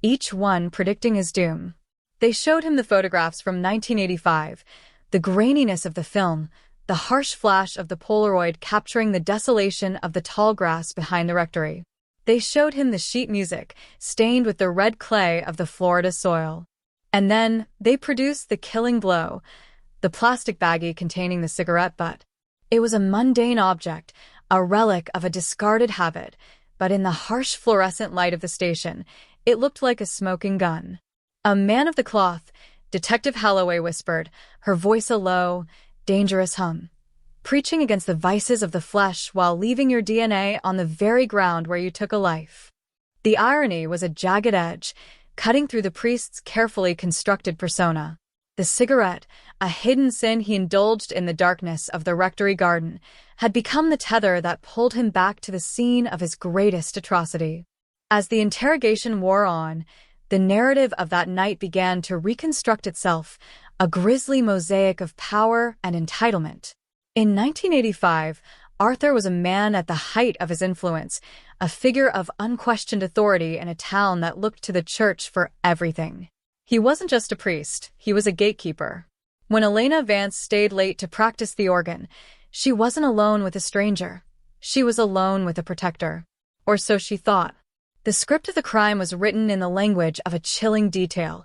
each one predicting his doom. They showed him the photographs from 1985, the graininess of the film, the harsh flash of the Polaroid capturing the desolation of the tall grass behind the rectory. They showed him the sheet music, stained with the red clay of the Florida soil. And then they produced the killing blow, the plastic baggie containing the cigarette butt. It was a mundane object, a relic of a discarded habit, but in the harsh fluorescent light of the station, it looked like a smoking gun. A man of the cloth, Detective Holloway whispered, her voice a low, dangerous hum, preaching against the vices of the flesh while leaving your DNA on the very ground where you took a life. The irony was a jagged edge, cutting through the priest's carefully constructed persona. The cigarette, a hidden sin he indulged in the darkness of the rectory garden, had become the tether that pulled him back to the scene of his greatest atrocity. As the interrogation wore on, the narrative of that night began to reconstruct itself, a grisly mosaic of power and entitlement. In 1985, Arthur was a man at the height of his influence, a figure of unquestioned authority in a town that looked to the church for everything. He wasn't just a priest, he was a gatekeeper. When Elena Vance stayed late to practice the organ, she wasn't alone with a stranger. She was alone with a protector. Or so she thought. The script of the crime was written in the language of a chilling detail.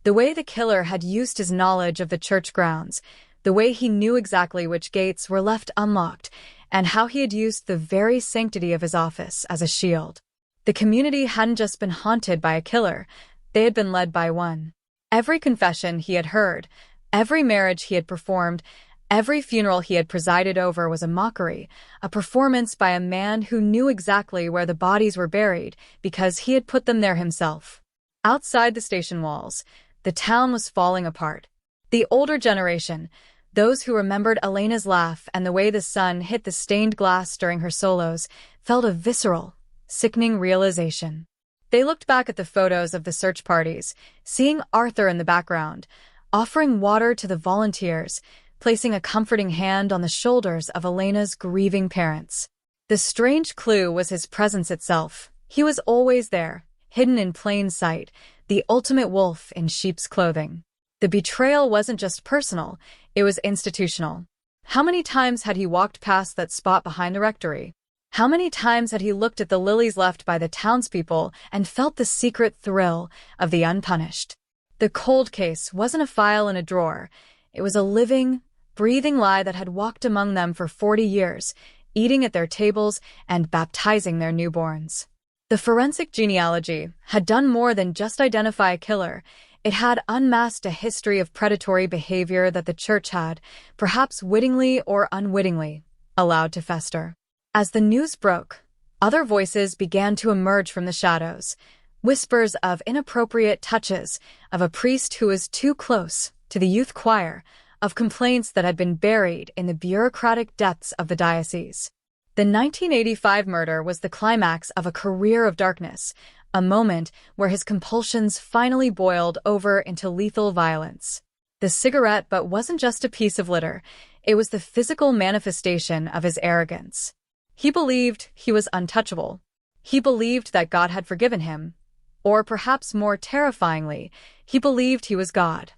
The way the killer had used his knowledge of the church grounds, the way he knew exactly which gates were left unlocked, and how he had used the very sanctity of his office as a shield. The community hadn't just been haunted by a killer, they had been led by one. Every confession he had heard, every marriage he had performed, every funeral he had presided over was a mockery, a performance by a man who knew exactly where the bodies were buried because he had put them there himself. Outside the station walls, the town was falling apart. The older generation, those who remembered Elena's laugh and the way the sun hit the stained glass during her solos, felt a visceral, sickening realization. They looked back at the photos of the search parties, seeing Arthur in the background, offering water to the volunteers, placing a comforting hand on the shoulders of Elena's grieving parents. The strange clue was his presence itself. He was always there, hidden in plain sight, the ultimate wolf in sheep's clothing. The betrayal wasn't just personal, it was institutional. How many times had he walked past that spot behind the rectory? How many times had he looked at the lilies left by the townspeople and felt the secret thrill of the unpunished? The cold case wasn't a file in a drawer. It was a living, breathing lie that had walked among them for 40 years, eating at their tables and baptizing their newborns. The forensic genealogy had done more than just identify a killer. It had unmasked a history of predatory behavior that the church had, perhaps wittingly or unwittingly, allowed to fester. As the news broke, other voices began to emerge from the shadows, whispers of inappropriate touches, of a priest who was too close to the youth choir, of complaints that had been buried in the bureaucratic depths of the diocese. The 1985 murder was the climax of a career of darkness, a moment where his compulsions finally boiled over into lethal violence. The cigarette but wasn't just a piece of litter, it was the physical manifestation of his arrogance. He believed he was untouchable. He believed that God had forgiven him. Or perhaps more terrifyingly, he believed he was God.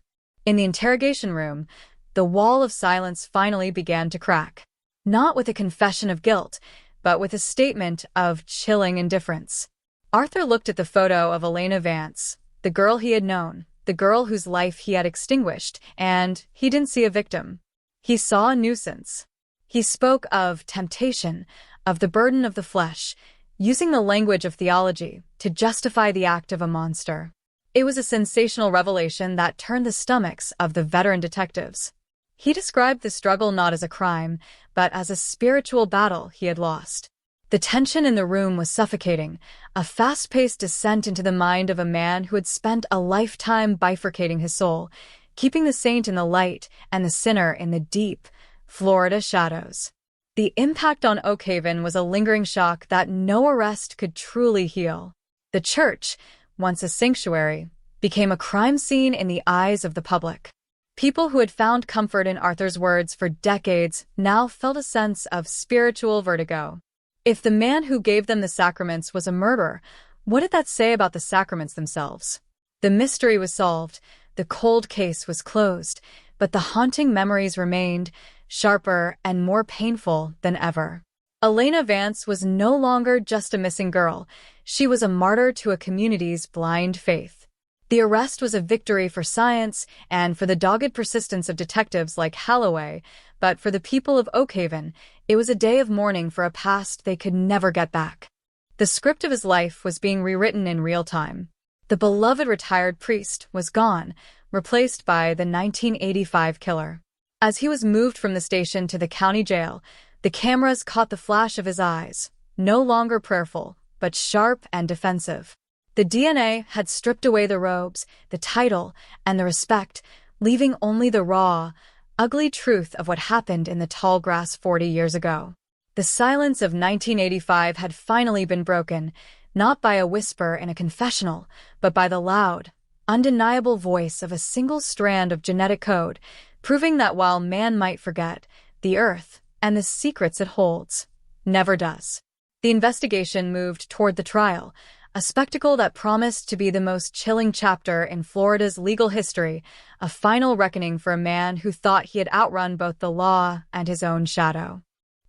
In the interrogation room, the wall of silence finally began to crack. Not with a confession of guilt, but with a statement of chilling indifference. Arthur looked at the photo of Elena Vance, the girl he had known, the girl whose life he had extinguished, and he didn't see a victim. He saw a nuisance. He spoke of temptation, of the burden of the flesh, using the language of theology to justify the act of a monster. It was a sensational revelation that turned the stomachs of the veteran detectives. He described the struggle not as a crime, but as a spiritual battle he had lost. The tension in the room was suffocating, a fast-paced descent into the mind of a man who had spent a lifetime bifurcating his soul, keeping the saint in the light and the sinner in the deep, Florida shadows. The impact on Oakhaven was a lingering shock that no arrest could truly heal. The church, once a sanctuary, became a crime scene in the eyes of the public. People who had found comfort in Arthur's words for decades now felt a sense of spiritual vertigo. If the man who gave them the sacraments was a murderer, what did that say about the sacraments themselves? The mystery was solved, the cold case was closed, but the haunting memories remained, sharper and more painful than ever. Elena Vance was no longer just a missing girl. She was a martyr to a community's blind faith. The arrest was a victory for science and for the dogged persistence of detectives like Halloway, but for the people of Oakhaven, it was a day of mourning for a past they could never get back. The script of his life was being rewritten in real time. The beloved retired priest was gone, replaced by the 1985 killer. As he was moved from the station to the county jail, the cameras caught the flash of his eyes, no longer prayerful, but sharp and defensive. The DNA had stripped away the robes, the title, and the respect, leaving only the raw, ugly truth of what happened in the tall grass 40 years ago. The silence of 1985 had finally been broken, not by a whisper in a confessional, but by the loud, undeniable voice of a single strand of genetic code, proving that while man might forget, the earth, and the secrets it holds, never does. The investigation moved toward the trial, a spectacle that promised to be the most chilling chapter in Florida's legal history, a final reckoning for a man who thought he had outrun both the law and his own shadow.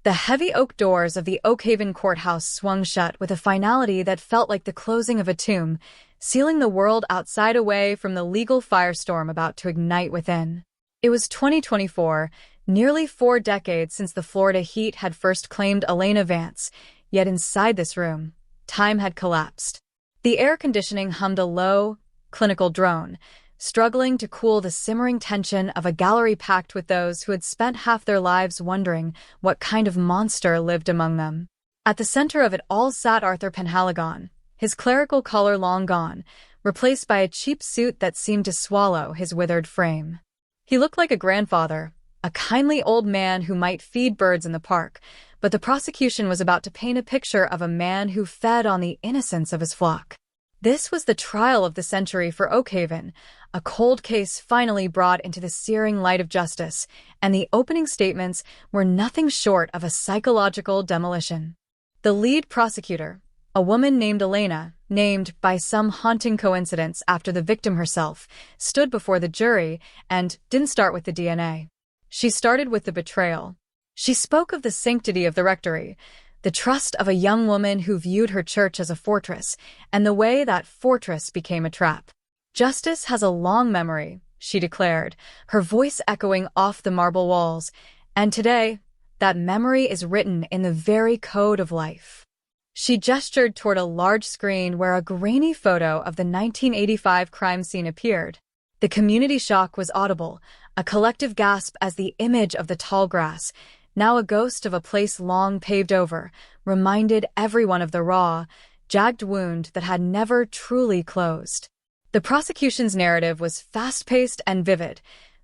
The heavy oak doors of the Oakhaven courthouse swung shut with a finality that felt like the closing of a tomb, sealing the world outside away from the legal firestorm about to ignite within. It was 2024, nearly 4 decades since the Florida heat had first claimed Elena Vance, yet inside this room, time had collapsed. The air conditioning hummed a low, clinical drone, struggling to cool the simmering tension of a gallery packed with those who had spent half their lives wondering what kind of monster lived among them. At the center of it all sat Arthur Penhaligon, his clerical collar long gone, replaced by a cheap suit that seemed to swallow his withered frame. He looked like a grandfather, a kindly old man who might feed birds in the park, but the prosecution was about to paint a picture of a man who fed on the innocence of his flock. This was the trial of the century for Oakhaven, a cold case finally brought into the searing light of justice, and the opening statements were nothing short of a psychological demolition. The lead prosecutor, A woman named Elena, named by some haunting coincidence after the victim herself, stood before the jury and didn't start with the DNA. She started with the betrayal. She spoke of the sanctity of the rectory, the trust of a young woman who viewed her church as a fortress, and the way that fortress became a trap. "Justice has a long memory," she declared, her voice echoing off the marble walls, "and today, that memory is written in the very code of life." She gestured toward a large screen where a grainy photo of the 1985 crime scene appeared. The community shock was audible, a collective gasp as the image of the tall grass, now a ghost of a place long paved over, reminded everyone of the raw, jagged wound that had never truly closed. The prosecution's narrative was fast-paced and vivid.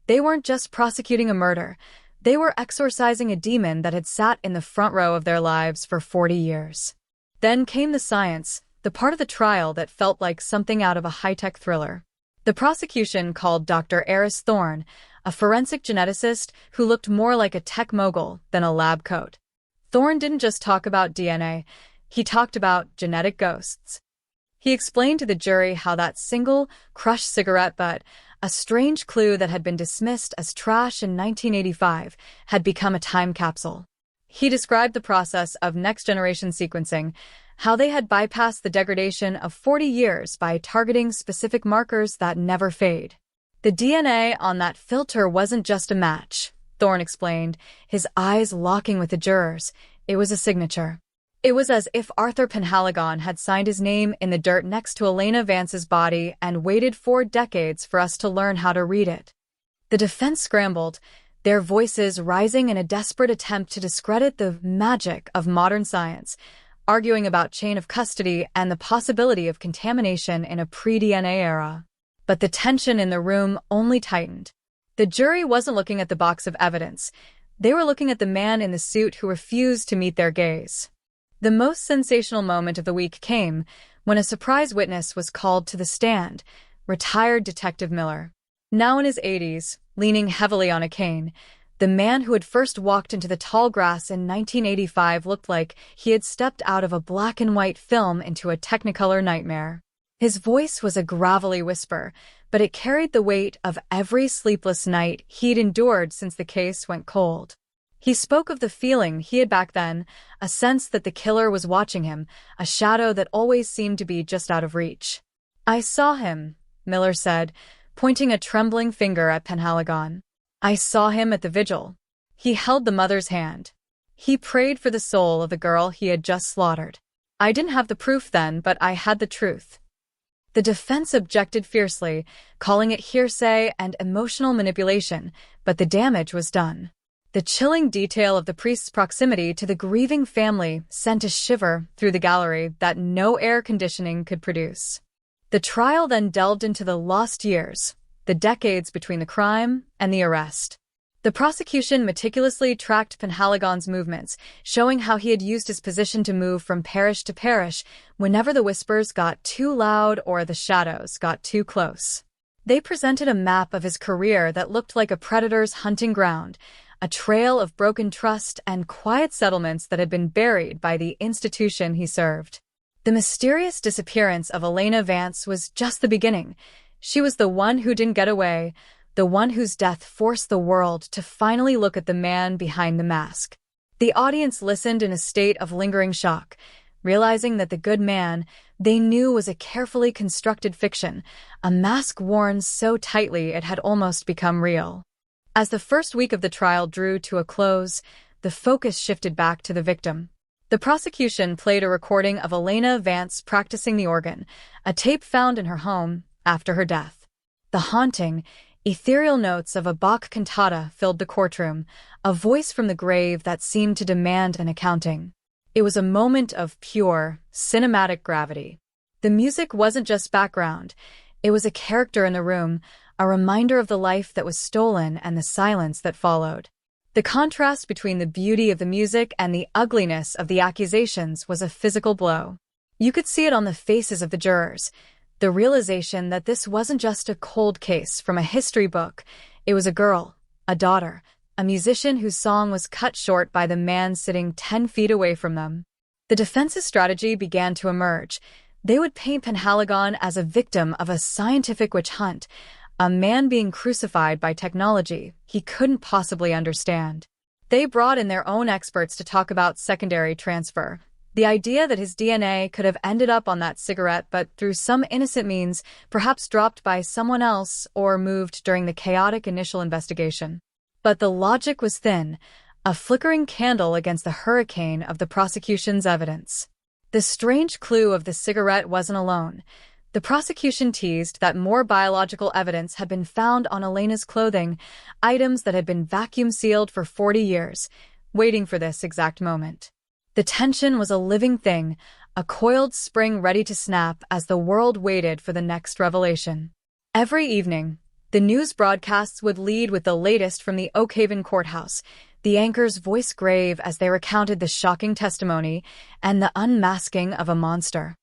They weren't just prosecuting a murder. They were exorcising a demon that had sat in the front row of their lives for 40 years. Then came the science, the part of the trial that felt like something out of a high-tech thriller. The prosecution called Dr. Eris Thorne, a forensic geneticist who looked more like a tech mogul than a lab coat. Thorne didn't just talk about DNA, he talked about genetic ghosts. He explained to the jury how that single, crushed cigarette butt, a strange clue that had been dismissed as trash in 1985, had become a time capsule. He described the process of next-generation sequencing, how they had bypassed the degradation of 40 years by targeting specific markers that never fade. The DNA on that filter wasn't just a match, Thorne explained, his eyes locking with the jurors. It was a signature. It was as if Arthur Penhaligon had signed his name in the dirt next to Elena Vance's body and waited 4 decades for us to learn how to read it. The defense scrambled, their voices rising in a desperate attempt to discredit the magic of modern science, arguing about chain of custody and the possibility of contamination in a pre-DNA era. But the tension in the room only tightened. The jury wasn't looking at the box of evidence. They were looking at the man in the suit who refused to meet their gaze. The most sensational moment of the week came when a surprise witness was called to the stand, retired Detective Miller. Now in his 80s, leaning heavily on a cane, the man who had first walked into the tall grass in 1985 looked like he had stepped out of a black and white film into a Technicolor nightmare. His voice was a gravelly whisper, but it carried the weight of every sleepless night he'd endured since the case went cold. He spoke of the feeling he had back then, a sense that the killer was watching him, a shadow that always seemed to be just out of reach. "I saw him," Miller said, pointing a trembling finger at Penhaligon. "I saw him at the vigil. He held the mother's hand. He prayed for the soul of the girl he had just slaughtered. I didn't have the proof then, but I had the truth." The defense objected fiercely, calling it hearsay and emotional manipulation, but the damage was done. The chilling detail of the priest's proximity to the grieving family sent a shiver through the gallery that no air conditioning could produce. The trial then delved into the lost years, the decades between the crime and the arrest. The prosecution meticulously tracked Penhaligon's movements, showing how he had used his position to move from parish to parish whenever the whispers got too loud or the shadows got too close. They presented a map of his career that looked like a predator's hunting ground, a trail of broken trust and quiet settlements that had been buried by the institution he served. The mysterious disappearance of Elena Vance was just the beginning. She was the one who didn't get away, the one whose death forced the world to finally look at the man behind the mask. The audience listened in a state of lingering shock, realizing that the good man they knew was a carefully constructed fiction, a mask worn so tightly it had almost become real. As the first week of the trial drew to a close, the focus shifted back to the victim. The prosecution played a recording of Elena Vance practicing the organ, a tape found in her home after her death. The haunting, ethereal notes of a Bach cantata filled the courtroom, a voice from the grave that seemed to demand an accounting. It was a moment of pure, cinematic gravity. The music wasn't just background. It was a character in the room, a reminder of the life that was stolen and the silence that followed. The contrast between the beauty of the music and the ugliness of the accusations was a physical blow. You could see it on the faces of the jurors, the realization that this wasn't just a cold case from a history book. It was a girl, a daughter, a musician whose song was cut short by the man sitting 10 feet away from them. The defense's strategy began to emerge. They would paint Penhaligon as a victim of a scientific witch hunt, a man being crucified by technology he couldn't possibly understand. They brought in their own experts to talk about secondary transfer, the idea that his DNA could have ended up on that cigarette but through some innocent means, perhaps dropped by someone else or moved during the chaotic initial investigation. But the logic was thin, a flickering candle against the hurricane of the prosecution's evidence. The strange clue of the cigarette wasn't alone. The prosecution teased that more biological evidence had been found on Elena's clothing, items that had been vacuum-sealed for 40 years, waiting for this exact moment. The tension was a living thing, a coiled spring ready to snap as the world waited for the next revelation. Every evening, the news broadcasts would lead with the latest from the Oak Haven courthouse, the anchor's voice grave as they recounted the shocking testimony and the unmasking of a monster.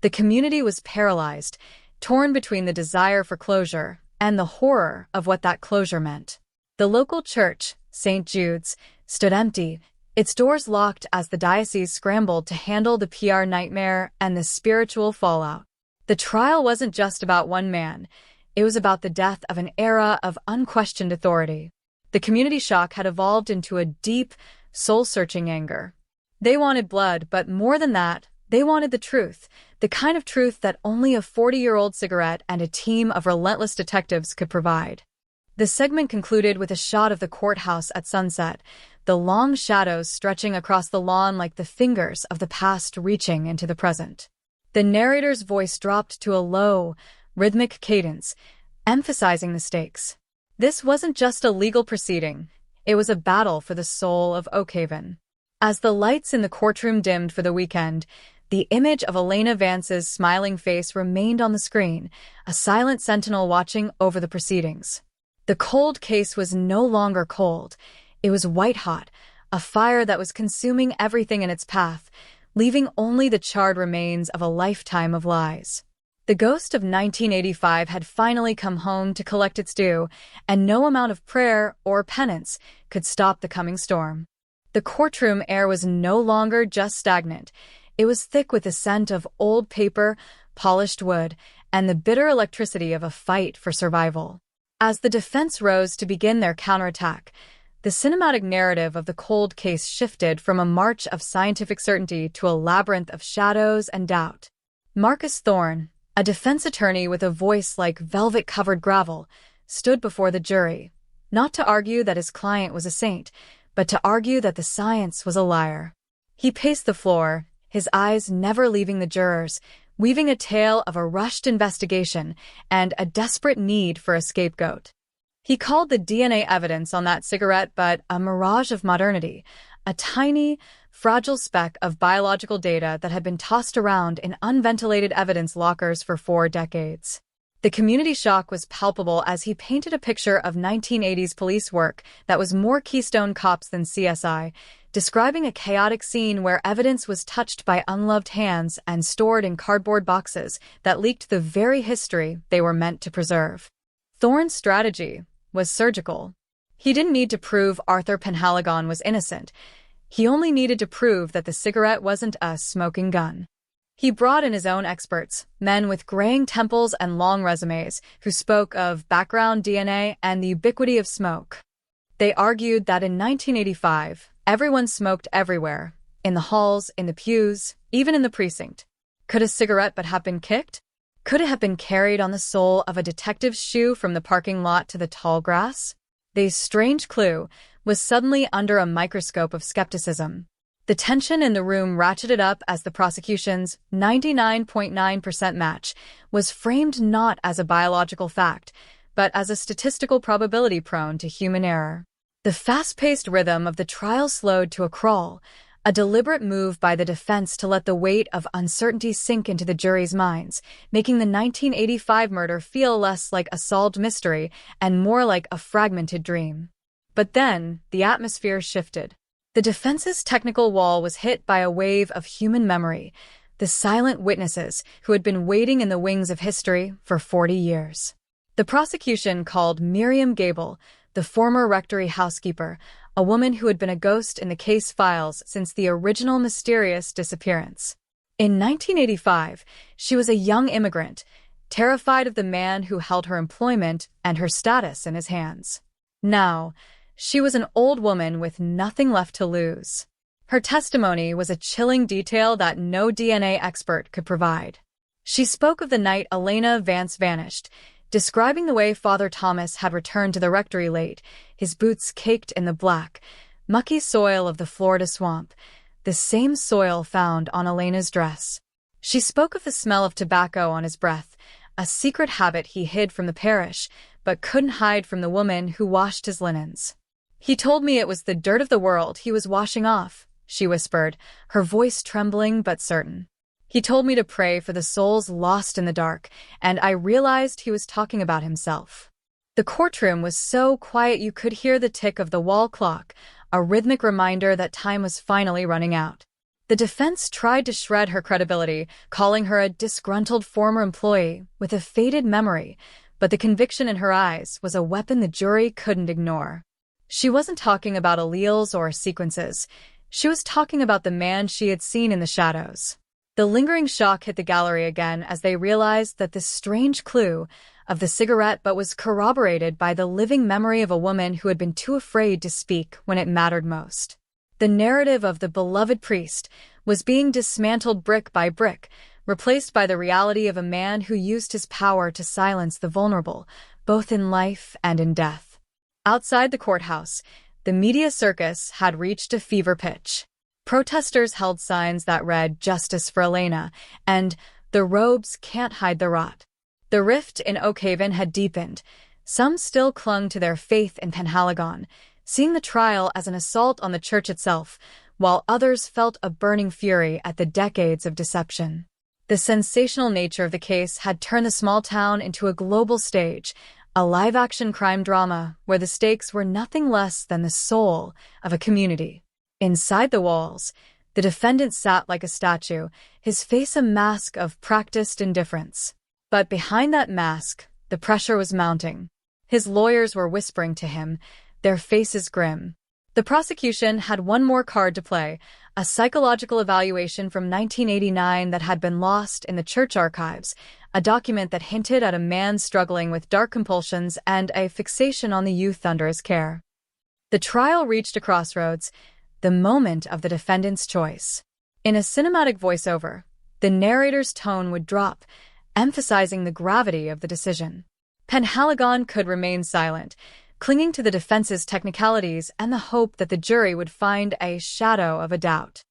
The community was paralyzed, torn between the desire for closure and the horror of what that closure meant. The local church, St. Jude's, stood empty, its doors locked as the diocese scrambled to handle the PR nightmare and the spiritual fallout. The trial wasn't just about one man. It was about the death of an era of unquestioned authority. The community shock had evolved into a deep, soul-searching anger. They wanted blood, but more than that, they wanted the truth, the kind of truth that only a 40-year-old cigarette and a team of relentless detectives could provide. The segment concluded with a shot of the courthouse at sunset, the long shadows stretching across the lawn like the fingers of the past reaching into the present. The narrator's voice dropped to a low, rhythmic cadence, emphasizing the stakes. This wasn't just a legal proceeding. It was a battle for the soul of Oak Haven. As the lights in the courtroom dimmed for the weekend, the image of Elena Vance's smiling face remained on the screen, a silent sentinel watching over the proceedings. The cold case was no longer cold. It was white-hot, a fire that was consuming everything in its path, leaving only the charred remains of a lifetime of lies. The ghost of 1985 had finally come home to collect its due, and no amount of prayer or penance could stop the coming storm. The courtroom air was no longer just stagnant. It was thick with the scent of old paper, polished wood, and the bitter electricity of a fight for survival. As the defense rose to begin their counterattack, the cinematic narrative of the cold case shifted from a march of scientific certainty to a labyrinth of shadows and doubt. Marcus Thorne, a defense attorney with a voice like velvet-covered gravel, stood before the jury, not to argue that his client was a saint, but to argue that the science was a liar. He paced the floor, his eyes never leaving the jurors, weaving a tale of a rushed investigation and a desperate need for a scapegoat. He called the DNA evidence on that cigarette but a mirage of modernity, a tiny, fragile speck of biological data that had been tossed around in unventilated evidence lockers for 4 decades. The community shock was palpable as he painted a picture of 1980s police work that was more Keystone Cops than CSI, describing a chaotic scene where evidence was touched by unloved hands and stored in cardboard boxes that leaked the very history they were meant to preserve. Thorne's strategy was surgical. He didn't need to prove Arthur Penhaligon was innocent. He only needed to prove that the cigarette wasn't a smoking gun. He brought in his own experts, men with graying temples and long resumes, who spoke of background DNA and the ubiquity of smoke. They argued that in 1985, everyone smoked everywhere, in the halls, in the pews, even in the precinct. Could a cigarette but have been kicked? Could it have been carried on the sole of a detective's shoe from the parking lot to the tall grass? This strange clue was suddenly under a microscope of skepticism. The tension in the room ratcheted up as the prosecution's 99.9% match was framed not as a biological fact, but as a statistical probability prone to human error. The fast-paced rhythm of the trial slowed to a crawl, a deliberate move by the defense to let the weight of uncertainty sink into the jury's minds, making the 1985 murder feel less like a solved mystery and more like a fragmented dream. But then, the atmosphere shifted. The defense's technical wall was hit by a wave of human memory, the silent witnesses who had been waiting in the wings of history for 40 years. The prosecution called Miriam Gable, the former rectory housekeeper, a woman who had been a ghost in the case files since the original mysterious disappearance. In 1985, she was a young immigrant, terrified of the man who held her employment and her status in his hands. Now, she was an old woman with nothing left to lose. Her testimony was a chilling detail that no DNA expert could provide. She spoke of the night Elena Vance vanished, describing the way Father Thomas had returned to the rectory late, his boots caked in the black, mucky soil of the Florida swamp, the same soil found on Elena's dress. She spoke of the smell of tobacco on his breath, a secret habit he hid from the parish, but couldn't hide from the woman who washed his linens. "He told me it was the dirt of the world he was washing off," she whispered, her voice trembling but certain. "He told me to pray for the souls lost in the dark, and I realized he was talking about himself." The courtroom was so quiet you could hear the tick of the wall clock, a rhythmic reminder that time was finally running out. The defense tried to shred her credibility, calling her a disgruntled former employee with a faded memory, but the conviction in her eyes was a weapon the jury couldn't ignore. She wasn't talking about alleles or sequences. She was talking about the man she had seen in the shadows. The lingering shock hit the gallery again as they realized that this strange clue of the cigarette but was corroborated by the living memory of a woman who had been too afraid to speak when it mattered most. The narrative of the beloved priest was being dismantled brick by brick, replaced by the reality of a man who used his power to silence the vulnerable, both in life and in death. Outside the courthouse, the media circus had reached a fever pitch. Protesters held signs that read "Justice for Elena" and "The robes can't hide the rot." The rift in Oak Haven had deepened. Some still clung to their faith in Penhaligon, seeing the trial as an assault on the church itself, while others felt a burning fury at the decades of deception. The sensational nature of the case had turned the small town into a global stage, a live-action crime drama where the stakes were nothing less than the soul of a community. Inside the walls, the defendant sat like a statue, his face a mask of practiced indifference. But behind that mask, the pressure was mounting. His lawyers were whispering to him, their faces grim. The prosecution had one more card to play, a psychological evaluation from 1989 that had been lost in the church archives, a document that hinted at a man struggling with dark compulsions and a fixation on the youth under his care. The trial reached a crossroads, the moment of the defendant's choice. In a cinematic voiceover, the narrator's tone would drop, emphasizing the gravity of the decision. Penhaligon could remain silent, clinging to the defense's technicalities and the hope that the jury would find a shadow of a doubt.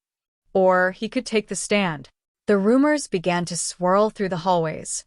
Or he could take the stand. The rumors began to swirl through the hallways.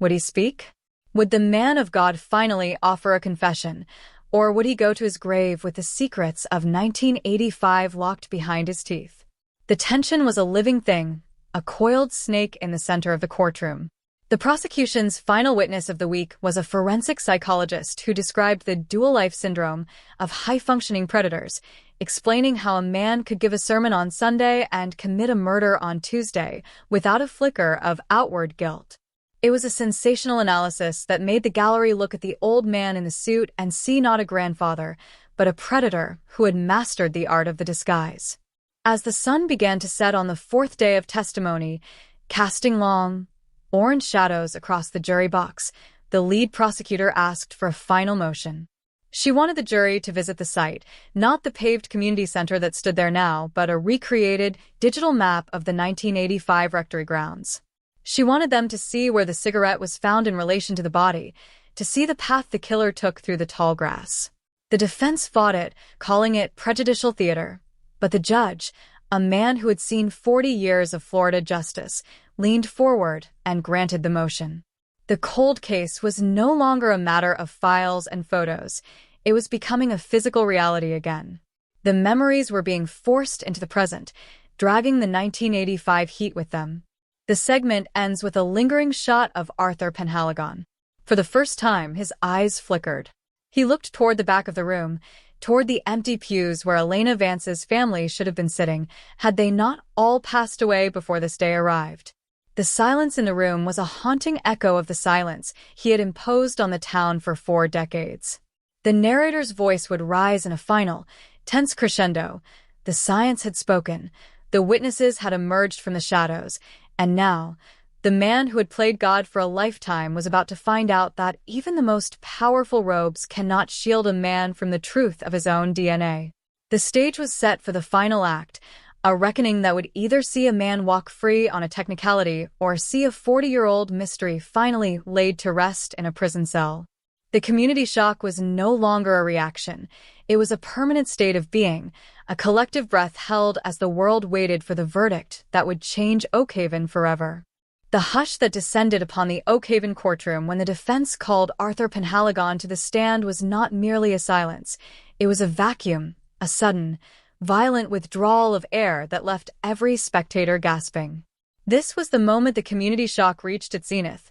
Would he speak? Would the man of God finally offer a confession? Or would he go to his grave with the secrets of 1985 locked behind his teeth? The tension was a living thing, a coiled snake in the center of the courtroom. The prosecution's final witness of the week was a forensic psychologist who described the dual-life syndrome of high-functioning predators, explaining how a man could give a sermon on Sunday and commit a murder on Tuesday without a flicker of outward guilt. It was a sensational analysis that made the gallery look at the old man in the suit and see not a grandfather, but a predator who had mastered the art of the disguise. As the sun began to set on the fourth day of testimony, casting long, orange shadows across the jury box, the lead prosecutor asked for a final motion. She wanted the jury to visit the site, not the paved community center that stood there now, but a recreated digital map of the 1985 rectory grounds. She wanted them to see where the cigarette was found in relation to the body, to see the path the killer took through the tall grass. The defense fought it, calling it prejudicial theater. But the judge, a man who had seen 40 years of Florida justice, leaned forward and granted the motion. The cold case was no longer a matter of files and photos. It was becoming a physical reality again. The memories were being forced into the present, dragging the 1985 heat with them. The segment ends with a lingering shot of Arthur Penhaligon. For the first time, his eyes flickered. He looked toward the back of the room, toward the empty pews where Elena Vance's family should have been sitting, had they not all passed away before this day arrived. The silence in the room was a haunting echo of the silence he had imposed on the town for 4 decades. The narrator's voice would rise in a final, tense crescendo. The science had spoken. The witnesses had emerged from the shadows. And now, the man who had played God for a lifetime was about to find out that even the most powerful robes cannot shield a man from the truth of his own DNA. The stage was set for the final act, a reckoning that would either see a man walk free on a technicality or see a 40-year-old mystery finally laid to rest in a prison cell. The community shock was no longer a reaction. It was a permanent state of being, a collective breath held as the world waited for the verdict that would change Oakhaven forever. The hush that descended upon the Oakhaven courtroom when the defense called Arthur Penhaligon to the stand was not merely a silence. It was a vacuum, a sudden, violent withdrawal of air that left every spectator gasping. This was the moment the community shock reached its zenith.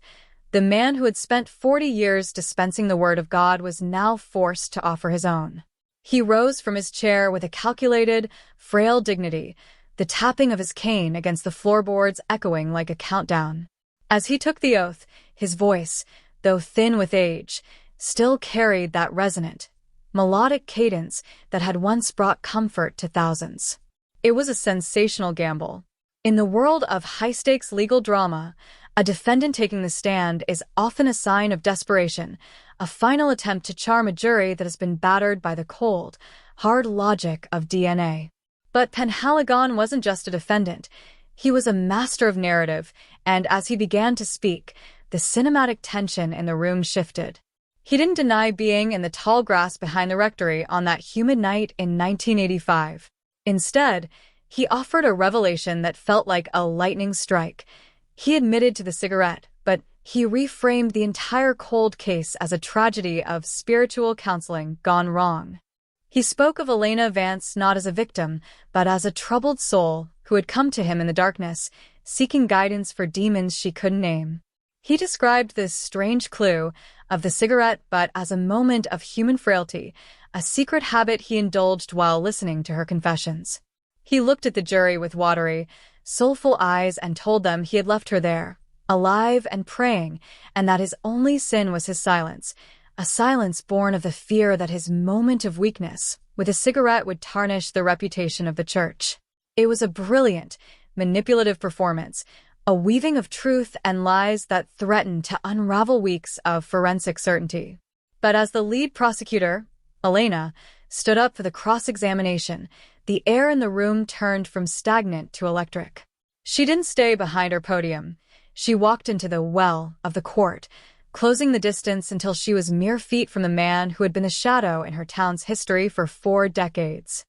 The man who had spent 40 years dispensing the word of God was now forced to offer his own. He rose from his chair with a calculated, frail dignity, the tapping of his cane against the floorboards echoing like a countdown. As he took the oath, his voice, though thin with age, still carried that resonant, melodic cadence that had once brought comfort to thousands. It was a sensational gamble. In the world of high-stakes legal drama, a defendant taking the stand is often a sign of desperation, a final attempt to charm a jury that has been battered by the cold, hard logic of DNA. But Penhaligon wasn't just a defendant. He was a master of narrative, and as he began to speak, the cinematic tension in the room shifted. He didn't deny being in the tall grass behind the rectory on that humid night in 1985. Instead, he offered a revelation that felt like a lightning strike. He admitted to the cigarette, but he reframed the entire cold case as a tragedy of spiritual counseling gone wrong. He spoke of Elena Vance not as a victim, but as a troubled soul who had come to him in the darkness, seeking guidance for demons she couldn't name. He described this strange clue of the cigarette but as a moment of human frailty, a secret habit he indulged while listening to her confessions. He looked at the jury with watery, soulful eyes and told them he had left her there, alive and praying, and that his only sin was his silence, a silence born of the fear that his moment of weakness with a cigarette would tarnish the reputation of the church. It was a brilliant, manipulative performance, a weaving of truth and lies that threatened to unravel weeks of forensic certainty. But as the lead prosecutor, Elena, stood up for the cross-examination, the air in the room turned from stagnant to electric. She didn't stay behind her podium. She walked into the well of the court, closing the distance until she was mere feet from the man who had been the shadow in her town's history for 4 decades.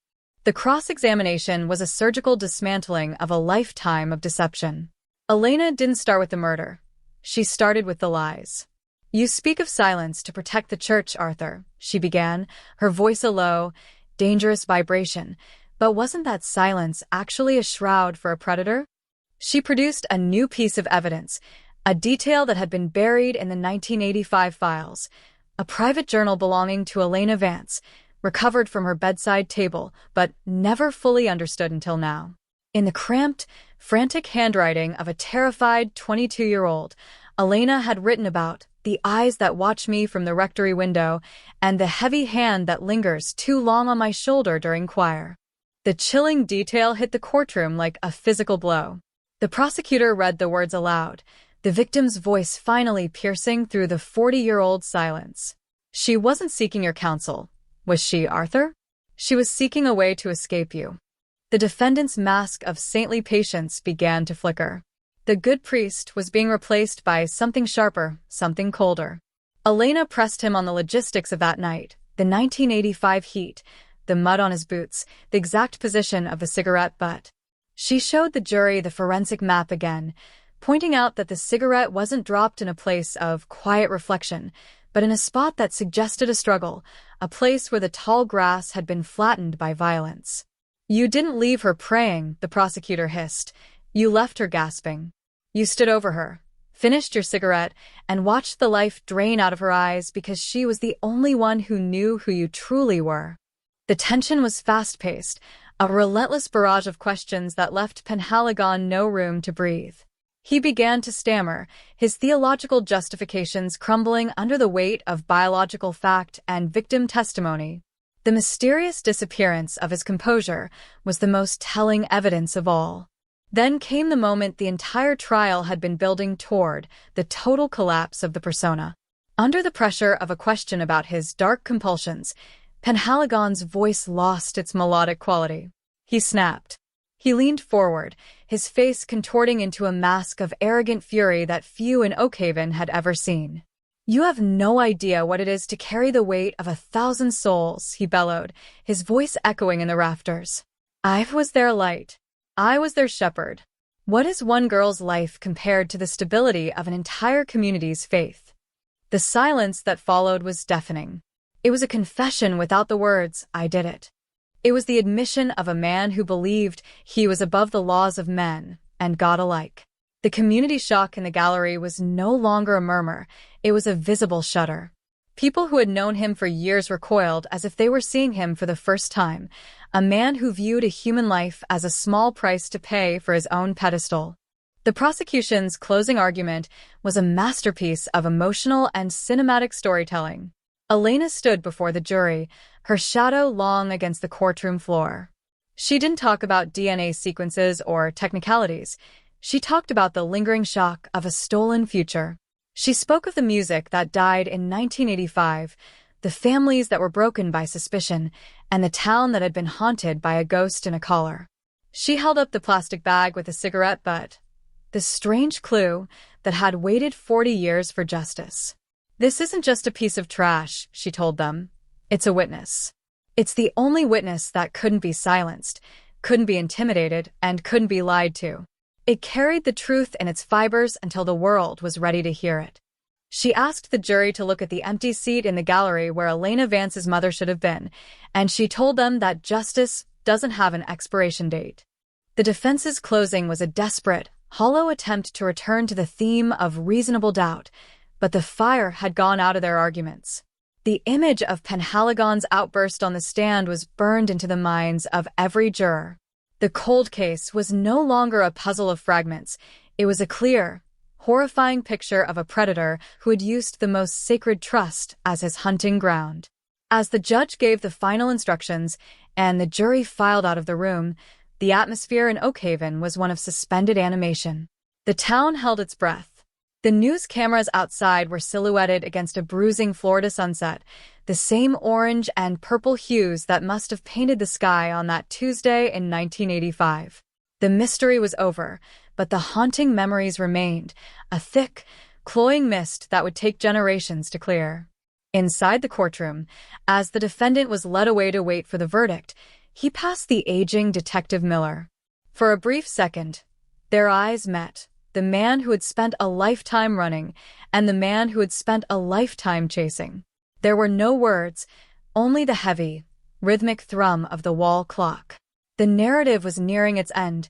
The cross-examination was a surgical dismantling of a lifetime of deception. Elena didn't start with the murder. She started with the lies. "You speak of silence to protect the church, Arthur," she began, her voice a low, dangerous vibration. But wasn't that silence actually a shroud for a predator? She produced a new piece of evidence, a detail that had been buried in the 1985 files, a private journal belonging to Elena Vance, recovered from her bedside table, but never fully understood until now. In the cramped, frantic handwriting of a terrified 22-year-old, Elena had written about the eyes that watch me from the rectory window and the heavy hand that lingers too long on my shoulder during choir. The chilling detail hit the courtroom like a physical blow. The prosecutor read the words aloud, the victim's voice finally piercing through the 40-year-old silence. "She wasn't seeking your counsel, was she, Arthur? She was seeking a way to escape you." The defendant's mask of saintly patience began to flicker. The good priest was being replaced by something sharper, something colder. Elena pressed him on the logistics of that night, the 1985 heat, the mud on his boots, the exact position of the cigarette butt. She showed the jury the forensic map again, pointing out that the cigarette wasn't dropped in a place of quiet reflection, but in a spot that suggested a struggle, a place where the tall grass had been flattened by violence. "You didn't leave her praying," the prosecutor hissed. "You left her gasping. You stood over her, finished your cigarette, and watched the life drain out of her eyes because she was the only one who knew who you truly were." The tension was fast-paced, a relentless barrage of questions that left Penhaligon no room to breathe. He began to stammer, his theological justifications crumbling under the weight of biological fact and victim testimony. The mysterious disappearance of his composure was the most telling evidence of all. Then came the moment the entire trial had been building toward, the total collapse of the persona. Under the pressure of a question about his dark compulsions, Penhaligon's voice lost its melodic quality. He snapped. He leaned forward, his face contorting into a mask of arrogant fury that few in Oakhaven had ever seen. "You have no idea what it is to carry the weight of 1,000 souls," he bellowed, his voice echoing in the rafters. "I was their light. I was their shepherd. What is one girl's life compared to the stability of an entire community's faith?" The silence that followed was deafening. It was a confession without the words, "I did it." It was the admission of a man who believed he was above the laws of men and God alike. The community shock in the gallery was no longer a murmur, it was a visible shudder. People who had known him for years recoiled as if they were seeing him for the first time, a man who viewed a human life as a small price to pay for his own pedestal. The prosecution's closing argument was a masterpiece of emotional and cinematic storytelling. Elena stood before the jury, her shadow long against the courtroom floor. She didn't talk about DNA sequences or technicalities. She talked about the lingering shock of a stolen future. She spoke of the music that died in 1985, the families that were broken by suspicion, and the town that had been haunted by a ghost in a collar. She held up the plastic bag with a cigarette butt, the strange clue that had waited 40 years for justice. "This isn't just a piece of trash," she told them. "It's a witness. It's the only witness that couldn't be silenced, couldn't be intimidated, and couldn't be lied to. It carried the truth in its fibers until the world was ready to hear it." She asked the jury to look at the empty seat in the gallery where Elena Vance's mother should have been, and she told them that justice doesn't have an expiration date. The defense's closing was a desperate, hollow attempt to return to the theme of reasonable doubt, but the fire had gone out of their arguments. The image of Penhaligon's outburst on the stand was burned into the minds of every juror. The cold case was no longer a puzzle of fragments. It was a clear, horrifying picture of a predator who had used the most sacred trust as his hunting ground. As the judge gave the final instructions and the jury filed out of the room, the atmosphere in Oakhaven was one of suspended animation. The town held its breath. The news cameras outside were silhouetted against a bruising Florida sunset, the same orange and purple hues that must have painted the sky on that Tuesday in 1985. The mystery was over, but the haunting memories remained, a thick, cloying mist that would take generations to clear. Inside the courtroom, as the defendant was led away to wait for the verdict, he passed the aging Detective Miller. For a brief second, their eyes met. The man who had spent a lifetime running, and the man who had spent a lifetime chasing. There were no words, only the heavy, rhythmic thrum of the wall clock. The narrative was nearing its end,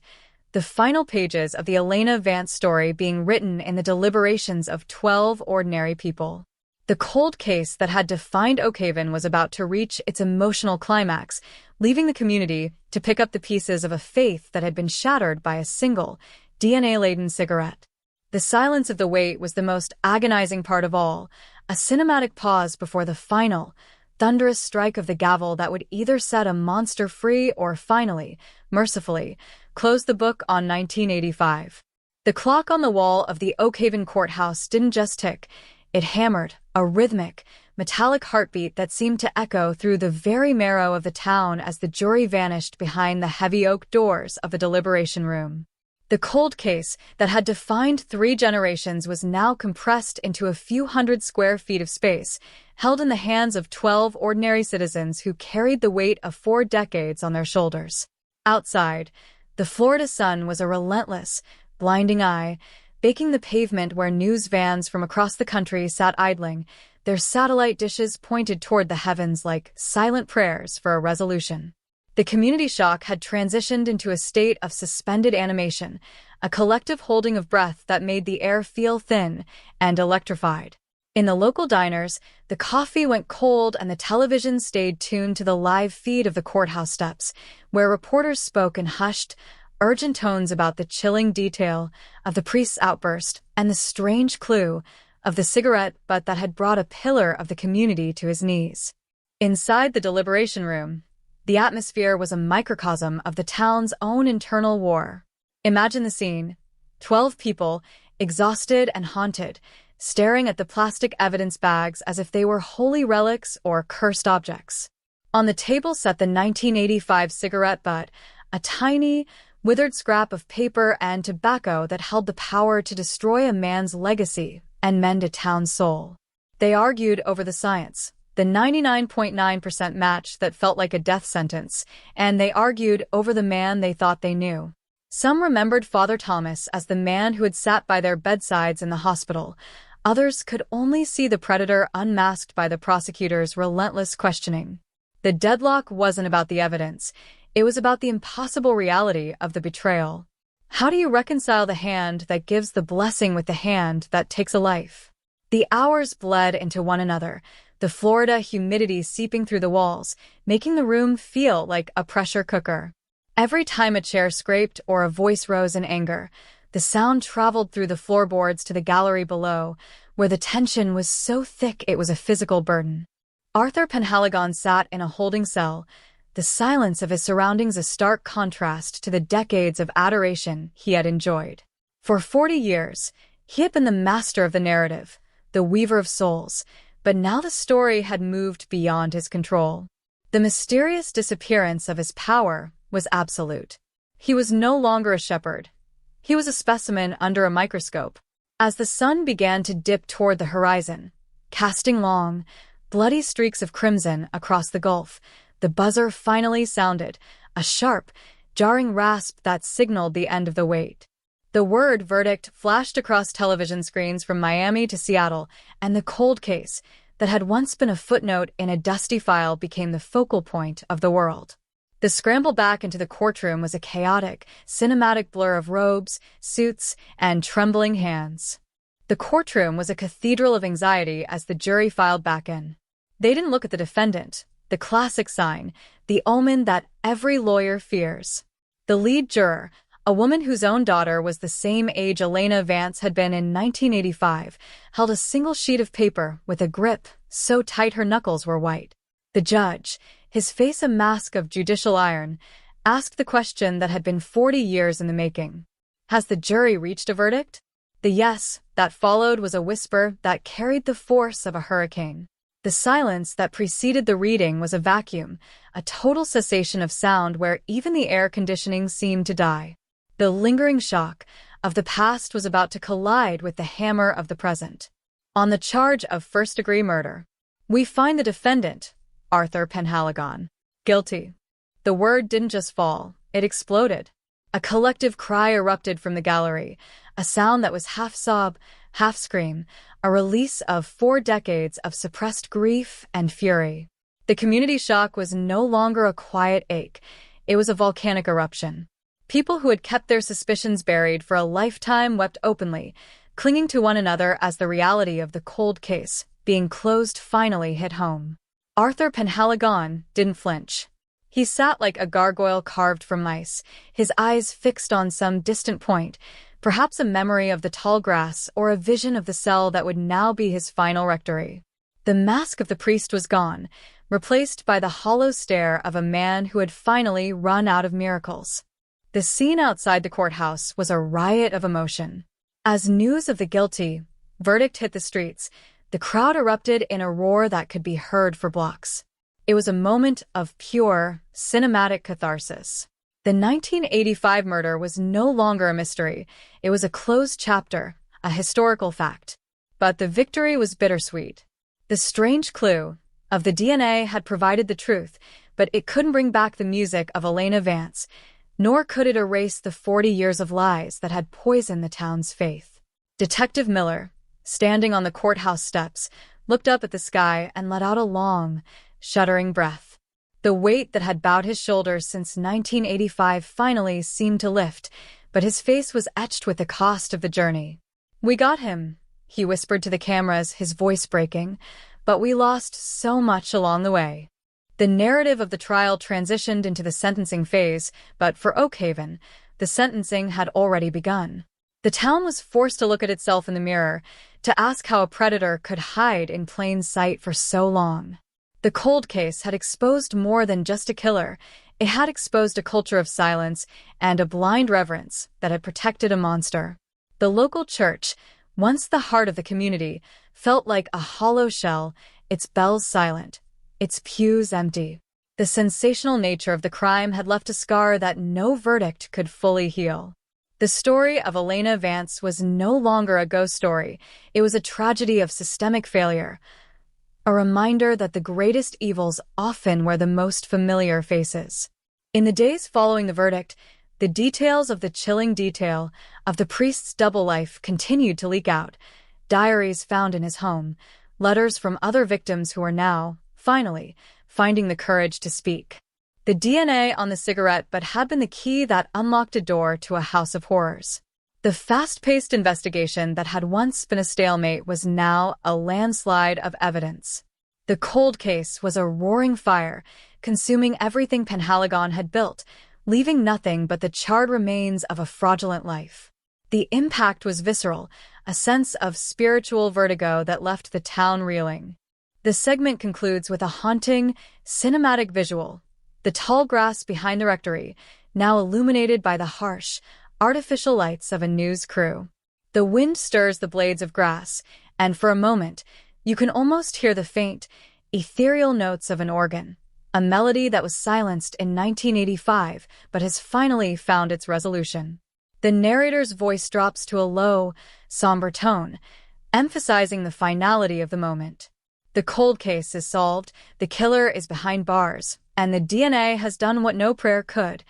the final pages of the Elena Vance story being written in the deliberations of 12 ordinary people. The cold case that had defined Oakhaven was about to reach its emotional climax, leaving the community to pick up the pieces of a faith that had been shattered by a single, DNA-laden cigarette. The silence of the wait was the most agonizing part of all, a cinematic pause before the final, thunderous strike of the gavel that would either set a monster free or finally, mercifully, close the book on 1985. The clock on the wall of the Oakhaven courthouse didn't just tick, it hammered, a rhythmic, metallic heartbeat that seemed to echo through the very marrow of the town as the jury vanished behind the heavy oak doors of the deliberation room. The cold case that had defined 3 generations was now compressed into a few hundred square feet of space, held in the hands of 12 ordinary citizens who carried the weight of 4 decades on their shoulders. Outside, the Florida sun was a relentless, blinding eye, baking the pavement where news vans from across the country sat idling, their satellite dishes pointed toward the heavens like silent prayers for a resolution. The community shock had transitioned into a state of suspended animation, a collective holding of breath that made the air feel thin and electrified. In the local diners, the coffee went cold and the television stayed tuned to the live feed of the courthouse steps, where reporters spoke in hushed, urgent tones about the chilling detail of the priest's outburst and the strange clue of the cigarette butt that had brought a pillar of the community to his knees. Inside the deliberation room, the atmosphere was a microcosm of the town's own internal war. Imagine the scene: 12 people, exhausted and haunted, staring at the plastic evidence bags as if they were holy relics or cursed objects. On the table sat the 1985 cigarette butt, a tiny, withered scrap of paper and tobacco that held the power to destroy a man's legacy and mend a town's soul. They argued over the science, the 99.9% match that felt like a death sentence, and they argued over the man they thought they knew. Some remembered Father Thomas as the man who had sat by their bedsides in the hospital. Others could only see the predator unmasked by the prosecutor's relentless questioning. The deadlock wasn't about the evidence. It was about the impossible reality of the betrayal. How do you reconcile the hand that gives the blessing with the hand that takes a life? The hours bled into one another, the Florida humidity seeping through the walls, making the room feel like a pressure cooker. Every time a chair scraped or a voice rose in anger, the sound traveled through the floorboards to the gallery below, where the tension was so thick it was a physical burden. Arthur Penhaligon sat in a holding cell, the silence of his surroundings a stark contrast to the decades of adoration he had enjoyed. For 40 years, he had been the master of the narrative, the weaver of souls, but now the story had moved beyond his control. The mysterious disappearance of his power was absolute. He was no longer a shepherd. He was a specimen under a microscope. As the sun began to dip toward the horizon, casting long, bloody streaks of crimson across the gulf, the buzzer finally sounded, a sharp, jarring rasp that signaled the end of the wait. The word verdict flashed across television screens from Miami to Seattle, and the cold case that had once been a footnote in a dusty file became the focal point of the world. The scramble back into the courtroom was a chaotic, cinematic blur of robes, suits, and trembling hands. The courtroom was a cathedral of anxiety as the jury filed back in. They didn't look at the defendant, the classic sign, the omen that every lawyer fears. The lead juror, a woman whose own daughter was the same age Elena Vance had been in 1985, held a single sheet of paper with a grip so tight her knuckles were white. The judge, his face a mask of judicial iron, asked the question that had been 40 years in the making. Has the jury reached a verdict? The yes that followed was a whisper that carried the force of a hurricane. The silence that preceded the reading was a vacuum, a total cessation of sound where even the air conditioning seemed to die. The lingering shock of the past was about to collide with the hammer of the present. On the charge of first-degree murder, we find the defendant, Arthur Penhaligon, guilty. The word didn't just fall, it exploded. A collective cry erupted from the gallery, a sound that was half sob, half scream, a release of 4 decades of suppressed grief and fury. The community shock was no longer a quiet ache, it was a volcanic eruption. People who had kept their suspicions buried for a lifetime wept openly, clinging to one another as the reality of the cold case, being closed, finally hit home. Arthur Penhaligon didn't flinch. He sat like a gargoyle carved from ice, his eyes fixed on some distant point, perhaps a memory of the tall grass or a vision of the cell that would now be his final rectory. The mask of the priest was gone, replaced by the hollow stare of a man who had finally run out of miracles. The scene outside the courthouse was a riot of emotion. As news of the guilty verdict hit the streets, the crowd erupted in a roar that could be heard for blocks. It was a moment of pure, cinematic catharsis. The 1985 murder was no longer a mystery. It was a closed chapter, a historical fact. But the victory was bittersweet. The strange clue of the DNA had provided the truth, but it couldn't bring back the music of Elena Vance, nor could it erase the 40 years of lies that had poisoned the town's faith. Detective Miller, standing on the courthouse steps, looked up at the sky and let out a long, shuddering breath. The weight that had bowed his shoulders since 1985 finally seemed to lift, but his face was etched with the cost of the journey. "We got him," he whispered to the cameras, his voice breaking, "but we lost so much along the way." The narrative of the trial transitioned into the sentencing phase, but for Oakhaven, the sentencing had already begun. The town was forced to look at itself in the mirror, to ask how a predator could hide in plain sight for so long. The cold case had exposed more than just a killer. It had exposed a culture of silence and a blind reverence that had protected a monster. The local church, once the heart of the community, felt like a hollow shell, its bells silent, its pews empty. The sensational nature of the crime had left a scar that no verdict could fully heal. The story of Elena Vance was no longer a ghost story. It was a tragedy of systemic failure, a reminder that the greatest evils often wear the most familiar faces. In the days following the verdict, the details of the chilling detail of the priest's double life continued to leak out. Diaries found in his home, letters from other victims who are now, finally, finding the courage to speak. The DNA on the cigarette butt had been the key that unlocked a door to a house of horrors. The fast-paced investigation that had once been a stalemate was now a landslide of evidence. The cold case was a roaring fire, consuming everything Penhaligon had built, leaving nothing but the charred remains of a fraudulent life. The impact was visceral, a sense of spiritual vertigo that left the town reeling. The segment concludes with a haunting, cinematic visual. The tall grass behind the rectory, now illuminated by the harsh, artificial lights of a news crew. The wind stirs the blades of grass, and for a moment, you can almost hear the faint, ethereal notes of an organ, a melody that was silenced in 1985 but has finally found its resolution. The narrator's voice drops to a low, somber tone, emphasizing the finality of the moment. The cold case is solved, the killer is behind bars, and the DNA has done what no prayer could.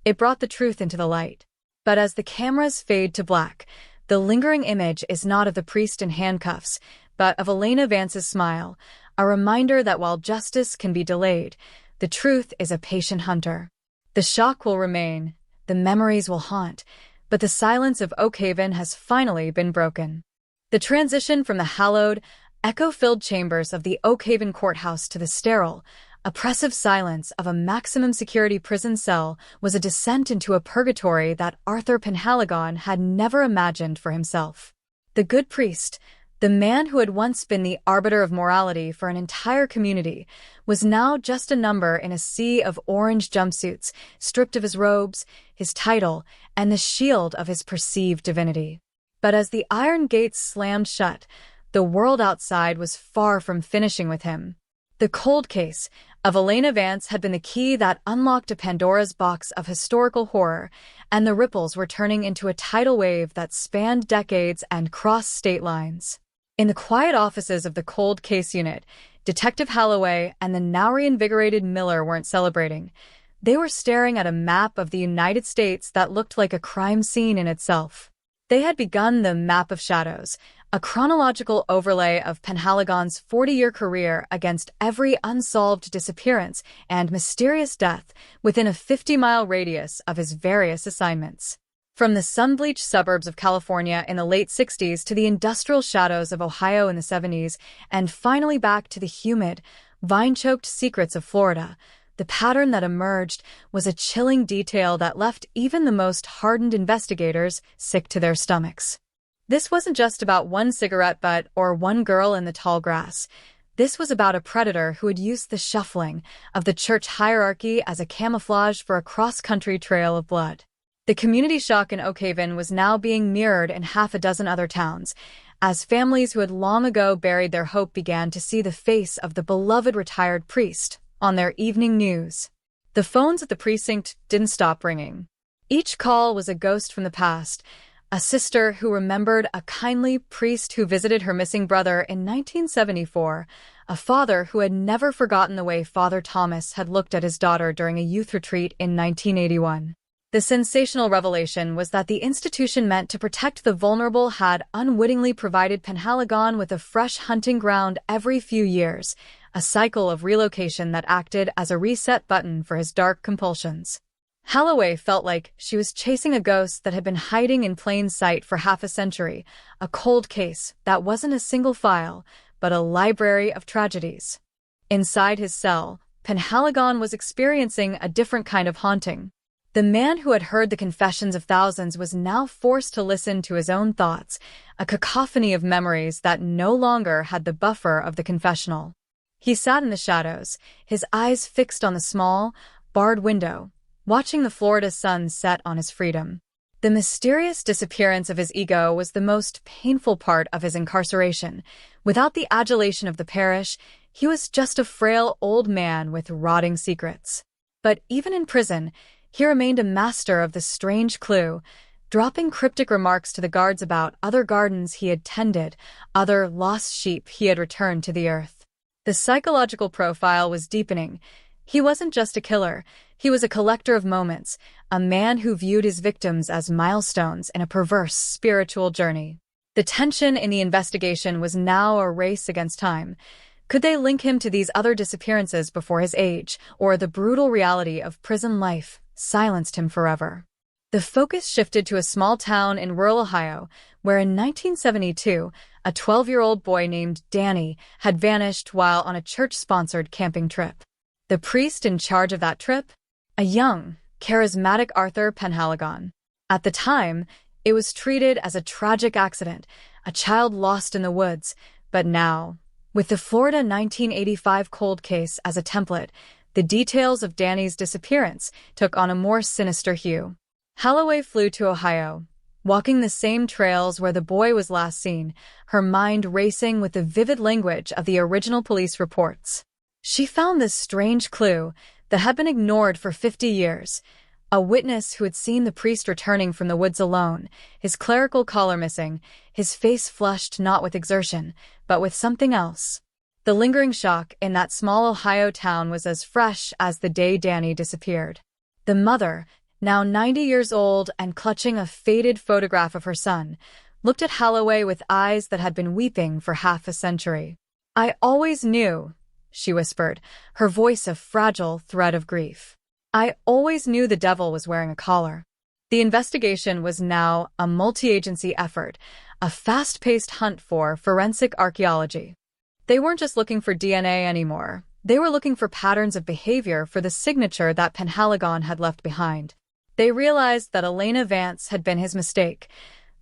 It brought the truth into the light. But as the cameras fade to black, the lingering image is not of the priest in handcuffs, but of Elena Vance's smile, a reminder that while justice can be delayed, the truth is a patient hunter. The shock will remain, the memories will haunt, but the silence of Oakhaven has finally been broken. The transition from the hallowed, echo-filled chambers of the Oakhaven courthouse to the sterile, oppressive silence of a maximum-security prison cell was a descent into a purgatory that Arthur Penhaligon had never imagined for himself. The good priest, the man who had once been the arbiter of morality for an entire community, was now just a number in a sea of orange jumpsuits, stripped of his robes, his title, and the shield of his perceived divinity. But as the iron gates slammed shut, the world outside was far from finishing with him. The cold case of Elena Vance had been the key that unlocked a Pandora's box of historical horror, and the ripples were turning into a tidal wave that spanned decades and crossed state lines. In the quiet offices of the cold case unit, Detective Holloway and the now reinvigorated Miller weren't celebrating. They were staring at a map of the United States that looked like a crime scene in itself. They had begun the Map of Shadows, a chronological overlay of Penhaligon's 40-year career against every unsolved disappearance and mysterious death within a 50-mile radius of his various assignments. From the sun-bleached suburbs of California in the late 60s to the industrial shadows of Ohio in the 70s, and finally back to the humid, vine-choked secrets of Florida, the pattern that emerged was a chilling detail that left even the most hardened investigators sick to their stomachs. This wasn't just about one cigarette butt or one girl in the tall grass. This was about a predator who had used the shuffling of the church hierarchy as a camouflage for a cross-country trail of blood. The community shock in Oakhaven was now being mirrored in half a dozen other towns, as families who had long ago buried their hope began to see the face of the beloved retired priest on their evening news. The phones at the precinct didn't stop ringing. Each call was a ghost from the past, a sister who remembered a kindly priest who visited her missing brother in 1974, a father who had never forgotten the way Father Thomas had looked at his daughter during a youth retreat in 1981. The sensational revelation was that the institution meant to protect the vulnerable had unwittingly provided Penhaligon with a fresh hunting ground every few years, a cycle of relocation that acted as a reset button for his dark compulsions. Holloway felt like she was chasing a ghost that had been hiding in plain sight for half a century, a cold case that wasn't a single file, but a library of tragedies. Inside his cell, Penhaligon was experiencing a different kind of haunting. The man who had heard the confessions of thousands was now forced to listen to his own thoughts, a cacophony of memories that no longer had the buffer of the confessional. He sat in the shadows, his eyes fixed on the small, barred window, watching the Florida sun set on his freedom. The mysterious disappearance of his ego was the most painful part of his incarceration. Without the adulation of the parish, he was just a frail old man with rotting secrets. But even in prison, he remained a master of the strange clue, dropping cryptic remarks to the guards about other gardens he had tended, other lost sheep he had returned to the earth. The psychological profile was deepening. He wasn't just a killer, he was a collector of moments, a man who viewed his victims as milestones in a perverse spiritual journey. The tension in the investigation was now a race against time. Could they link him to these other disappearances before his age, or the brutal reality of prison life silenced him forever? The focus shifted to a small town in rural Ohio, where in 1972, a 12-year-old boy named Danny had vanished while on a church-sponsored camping trip. The priest in charge of that trip? A young, charismatic Arthur Penhaligon. At the time, it was treated as a tragic accident, a child lost in the woods, but now, with the Florida 1985 cold case as a template, the details of Danny's disappearance took on a more sinister hue. Holloway flew to Ohio, walking the same trails where the boy was last seen, her mind racing with the vivid language of the original police reports. She found this strange clue that had been ignored for 50 years. A witness who had seen the priest returning from the woods alone, his clerical collar missing, his face flushed not with exertion, but with something else. The lingering shock in that small Ohio town was as fresh as the day Danny disappeared. The mother, now 90 years old and clutching a faded photograph of her son, looked at Holloway with eyes that had been weeping for half a century. "I always knew," she whispered, her voice a fragile thread of grief. "I always knew the devil was wearing a collar." The investigation was now a multi-agency effort, a fast-paced hunt for forensic archaeology. They weren't just looking for DNA anymore. They were looking for patterns of behavior for the signature that Penhaligon had left behind. They realized that Elena Vance had been his mistake.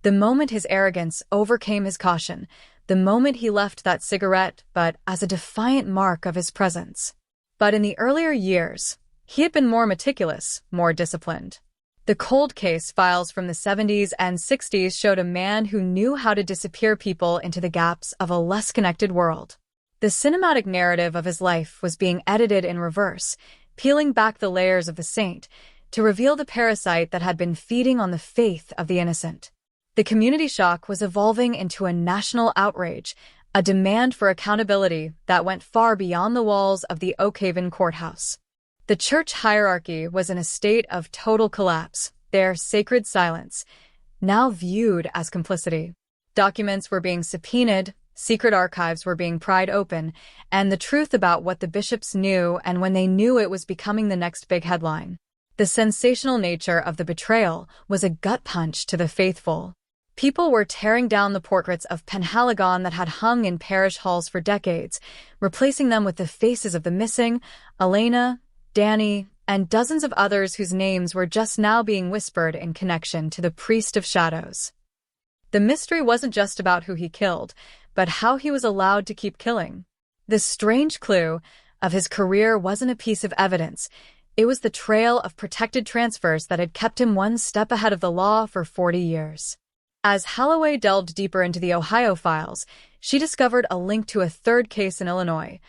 The moment his arrogance overcame his caution, the moment he left that cigarette but as a defiant mark of his presence. But in the earlier years, he had been more meticulous, more disciplined. The cold case files from the 70s and 60s showed a man who knew how to disappear people into the gaps of a less connected world. The cinematic narrative of his life was being edited in reverse, peeling back the layers of the saint to reveal the parasite that had been feeding on the faith of the innocent. The community shock was evolving into a national outrage, a demand for accountability that went far beyond the walls of the Oak Haven courthouse. The church hierarchy was in a state of total collapse, their sacred silence, now viewed as complicity. Documents were being subpoenaed, secret archives were being pried open, and the truth about what the bishops knew and when they knew it was becoming the next big headline. The sensational nature of the betrayal was a gut punch to the faithful. People were tearing down the portraits of Penhaligon that had hung in parish halls for decades, replacing them with the faces of the missing, Elena, Danny, and dozens of others whose names were just now being whispered in connection to the priest of shadows. The mystery wasn't just about who he killed, but how he was allowed to keep killing. The strange clue of his career wasn't a piece of evidence. It was the trail of protected transfers that had kept him one step ahead of the law for 40 years. As Holloway delved deeper into the Ohio files, she discovered a link to a third case in Illinois,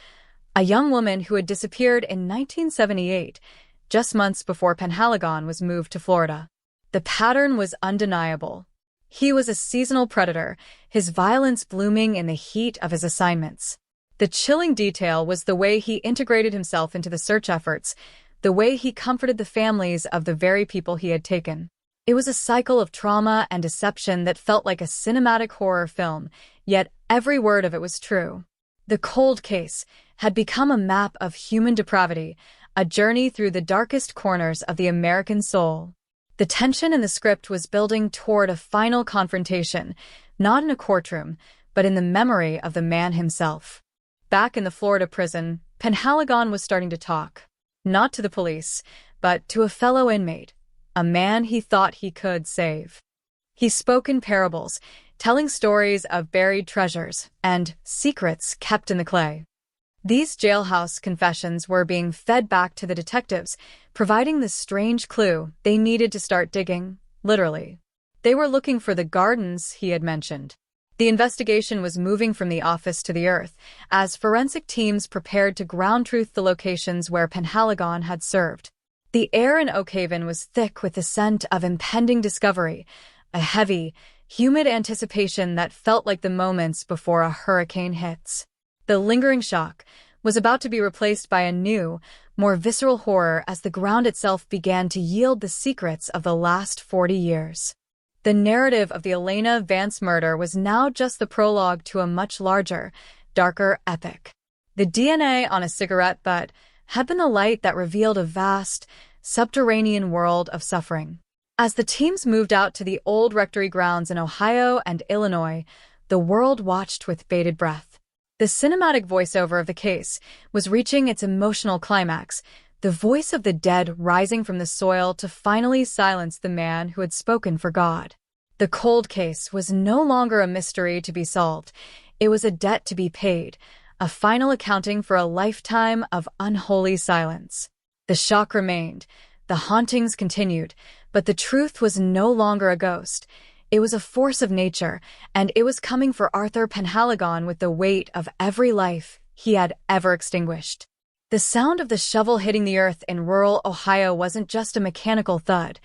a young woman who had disappeared in 1978, just months before Penhaligon was moved to Florida. The pattern was undeniable. He was a seasonal predator, his violence blooming in the heat of his assignments. The chilling detail was the way he integrated himself into the search efforts, the way he comforted the families of the very people he had taken. It was a cycle of trauma and deception that felt like a cinematic horror film, yet every word of it was true. The cold case had become a map of human depravity, a journey through the darkest corners of the American soul. The tension in the script was building toward a final confrontation, not in a courtroom, but in the memory of the man himself. Back in the Florida prison, Penhaligon was starting to talk. Not to the police, but to a fellow inmate, a man he thought he could save. He spoke in parables, telling stories of buried treasures and secrets kept in the clay. These jailhouse confessions were being fed back to the detectives, providing the strange clue they needed to start digging, literally. They were looking for the gardens he had mentioned. The investigation was moving from the office to the earth, as forensic teams prepared to ground truth the locations where Penhaligon had served. The air in Oakhaven was thick with the scent of impending discovery, a heavy, humid anticipation that felt like the moments before a hurricane hits. The lingering shock was about to be replaced by a new, more visceral horror as the ground itself began to yield the secrets of the last 40 years. The narrative of the Elena Vance murder was now just the prologue to a much larger, darker epic. The DNA on a cigarette butt had been the light that revealed a vast, subterranean world of suffering. As the teams moved out to the old rectory grounds in Ohio and Illinois, the world watched with bated breath. The cinematic voiceover of the case was reaching its emotional climax, the voice of the dead rising from the soil to finally silence the man who had spoken for God. The cold case was no longer a mystery to be solved. It was a debt to be paid, a final accounting for a lifetime of unholy silence. The shock remained, the hauntings continued, but the truth was no longer a ghost. It was a force of nature, and it was coming for Arthur Penhaligon with the weight of every life he had ever extinguished. The sound of the shovel hitting the earth in rural Ohio wasn't just a mechanical thud.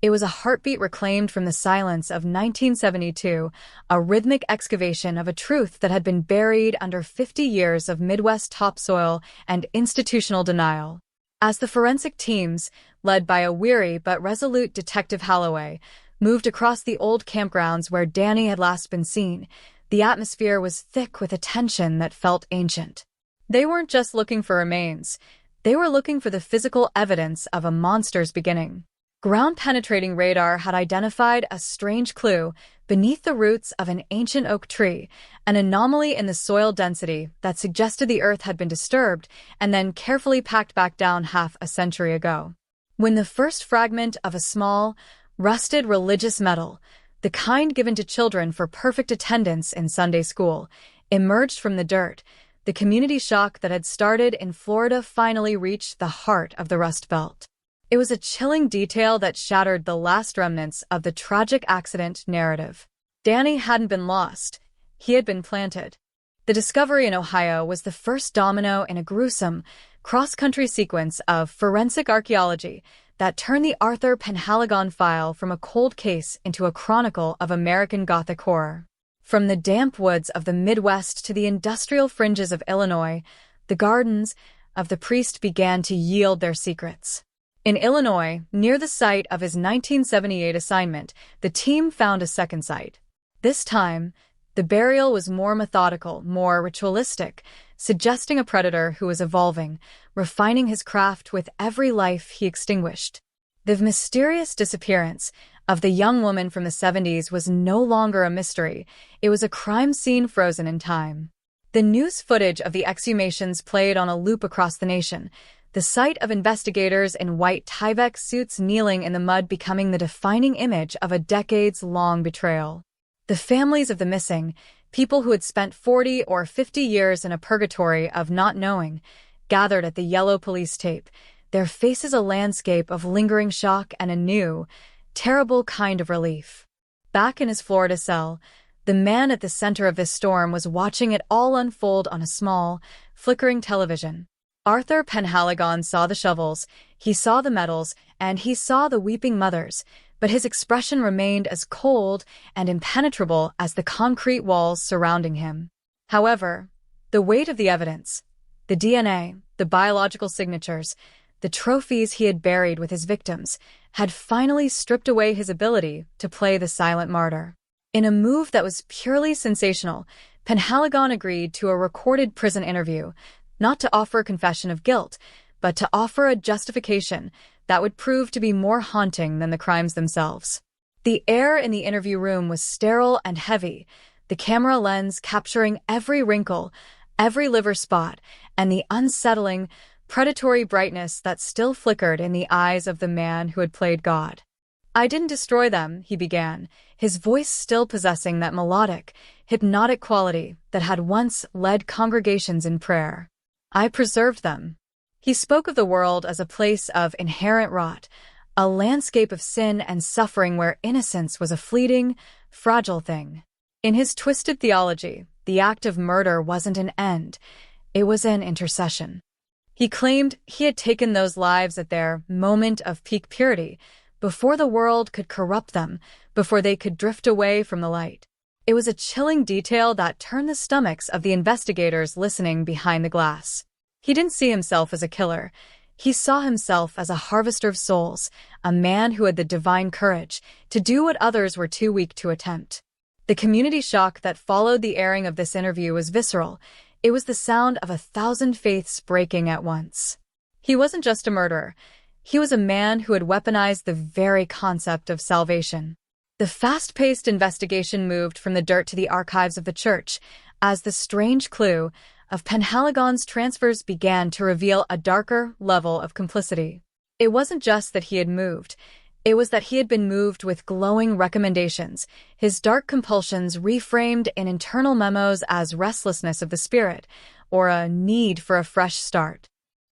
It was a heartbeat reclaimed from the silence of 1972, a rhythmic excavation of a truth that had been buried under 50 years of Midwest topsoil and institutional denial. As the forensic teams, led by a weary but resolute Detective Holloway, moved across the old campgrounds where Danny had last been seen, the atmosphere was thick with a tension that felt ancient. They weren't just looking for remains. They were looking for the physical evidence of a monster's beginning. Ground-penetrating radar had identified a strange clue beneath the roots of an ancient oak tree, an anomaly in the soil density that suggested the earth had been disturbed and then carefully packed back down half a century ago. When the first fragment of a small, rusted religious medal, the kind given to children for perfect attendance in Sunday school, emerged from the dirt, the community shock that had started in Florida finally reached the heart of the Rust Belt. It was a chilling detail that shattered the last remnants of the tragic accident narrative. Danny hadn't been lost. He had been planted. The discovery in Ohio was the first domino in a gruesome, cross-country sequence of forensic archaeology that turned the Arthur Penhaligon file from a cold case into a chronicle of American Gothic horror. From the damp woods of the Midwest to the industrial fringes of Illinois, the gardens of the priest began to yield their secrets. In Illinois, near the site of his 1978 assignment, the team found a second site. This time, the burial was more methodical, more ritualistic, suggesting a predator who was evolving, refining his craft with every life he extinguished. The mysterious disappearance of the young woman from the 70s was no longer a mystery. It was a crime scene frozen in time. The news footage of the exhumations played on a loop across the nation, the sight of investigators in white Tyvek suits kneeling in the mud becoming the defining image of a decades-long betrayal. The families of the missing, people who had spent 40 or 50 years in a purgatory of not knowing, gathered at the yellow police tape, their faces a landscape of lingering shock and a new, terrible kind of relief. Back in his Florida cell, the man at the center of this storm was watching it all unfold on a small, flickering television. Arthur Penhaligon saw the shovels, he saw the medals, and he saw the weeping mothers, but his expression remained as cold and impenetrable as the concrete walls surrounding him. However, the weight of the evidence, the DNA, the biological signatures, the trophies he had buried with his victims, had finally stripped away his ability to play the silent martyr. In a move that was purely sensational, Penhaligon agreed to a recorded prison interview, not to offer a confession of guilt, but to offer a justification that would prove to be more haunting than the crimes themselves. The air in the interview room was sterile and heavy, the camera lens capturing every wrinkle, every liver spot, and the unsettling, predatory brightness that still flickered in the eyes of the man who had played God. "I didn't destroy them," he began, his voice still possessing that melodic, hypnotic quality that had once led congregations in prayer. "I preserved them." He spoke of the world as a place of inherent rot, a landscape of sin and suffering where innocence was a fleeting, fragile thing. In his twisted theology, the act of murder wasn't an end, it was an intercession. He claimed he had taken those lives at their moment of peak purity, before the world could corrupt them, before they could drift away from the light. It was a chilling detail that turned the stomachs of the investigators listening behind the glass. He didn't see himself as a killer. He saw himself as a harvester of souls, a man who had the divine courage to do what others were too weak to attempt. The community shock that followed the airing of this interview was visceral. It was the sound of 1,000 faiths breaking at once. He wasn't just a murderer. He was a man who had weaponized the very concept of salvation. The fast-paced investigation moved from the dirt to the archives of the church, as the strange clue of Penhaligon's transfers began to reveal a darker level of complicity. It wasn't just that he had moved. It was that he had been moved with glowing recommendations, his dark compulsions reframed in internal memos as restlessness of the spirit, or a need for a fresh start.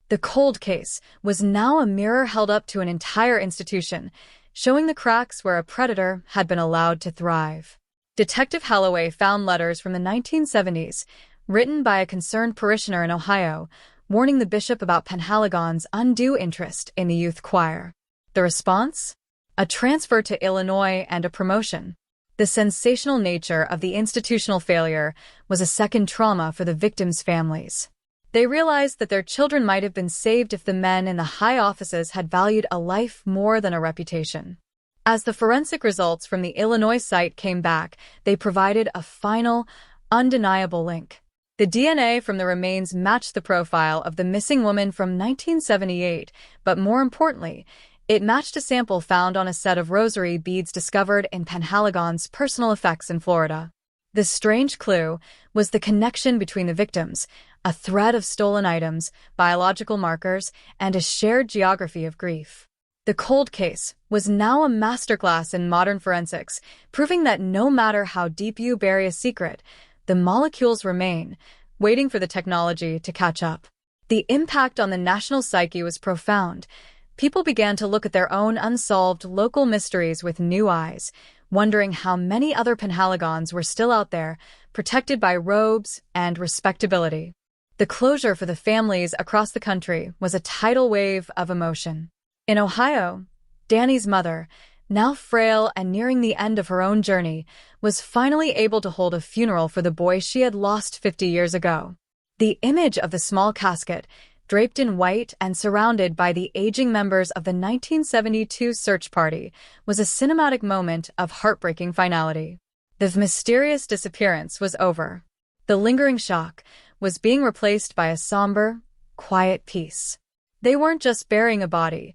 The cold case was now a mirror held up to an entire institution, showing the cracks where a predator had been allowed to thrive. Detective Holloway found letters from the 1970s, written by a concerned parishioner in Ohio, warning the bishop about Penhaligon's undue interest in the youth choir. The response? A transfer to Illinois and a promotion. The sensational nature of the institutional failure was a second trauma for the victims' families. They realized that their children might have been saved if the men in the high offices had valued a life more than a reputation. As the forensic results from the Illinois site came back, they provided a final, undeniable link. The DNA from the remains matched the profile of the missing woman from 1978, but more importantly, it matched a sample found on a set of rosary beads discovered in Penhaligon's personal effects in Florida. The strange clue was the connection between the victims, a thread of stolen items, biological markers, and a shared geography of grief. The cold case was now a masterclass in modern forensics, proving that no matter how deep you bury a secret, the molecules remain, waiting for the technology to catch up. The impact on the national psyche was profound. People began to look at their own unsolved local mysteries with new eyes, wondering how many other Penhaligons were still out there, protected by robes and respectability. The closure for the families across the country was a tidal wave of emotion. In Ohio, Danny's mother, now frail and nearing the end of her own journey, was finally able to hold a funeral for the boy she had lost 50 years ago. The image of the small casket, draped in white and surrounded by the aging members of the 1972 search party, was a cinematic moment of heartbreaking finality. The mysterious disappearance was over. The lingering shock was being replaced by a somber, quiet peace. They weren't just burying a body,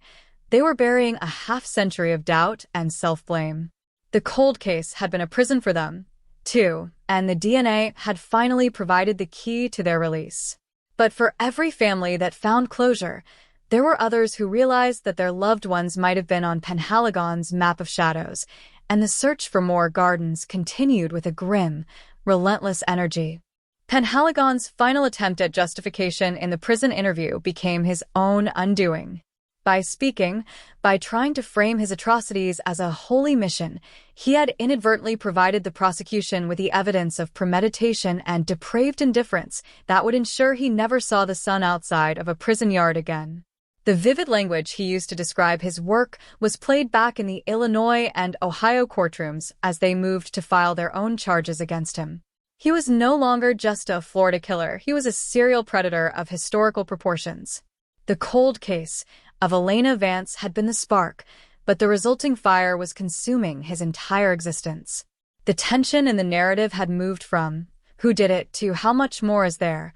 they were burying a half-century of doubt and self-blame. The cold case had been a prison for them, too, and the DNA had finally provided the key to their release. But for every family that found closure, there were others who realized that their loved ones might have been on Penhaligon's map of shadows, and the search for more gardens continued with a grim, relentless energy. Penhaligon's final attempt at justification in the prison interview became his own undoing. By speaking, by trying to frame his atrocities as a holy mission, he had inadvertently provided the prosecution with the evidence of premeditation and depraved indifference that would ensure he never saw the sun outside of a prison yard again. The vivid language he used to describe his work was played back in the Illinois and Ohio courtrooms as they moved to file their own charges against him. He was no longer just a Florida killer, he was a serial predator of historical proportions. The cold case of Elena Vance had been the spark, but the resulting fire was consuming his entire existence. The tension in the narrative had moved from who did it to how much more is there,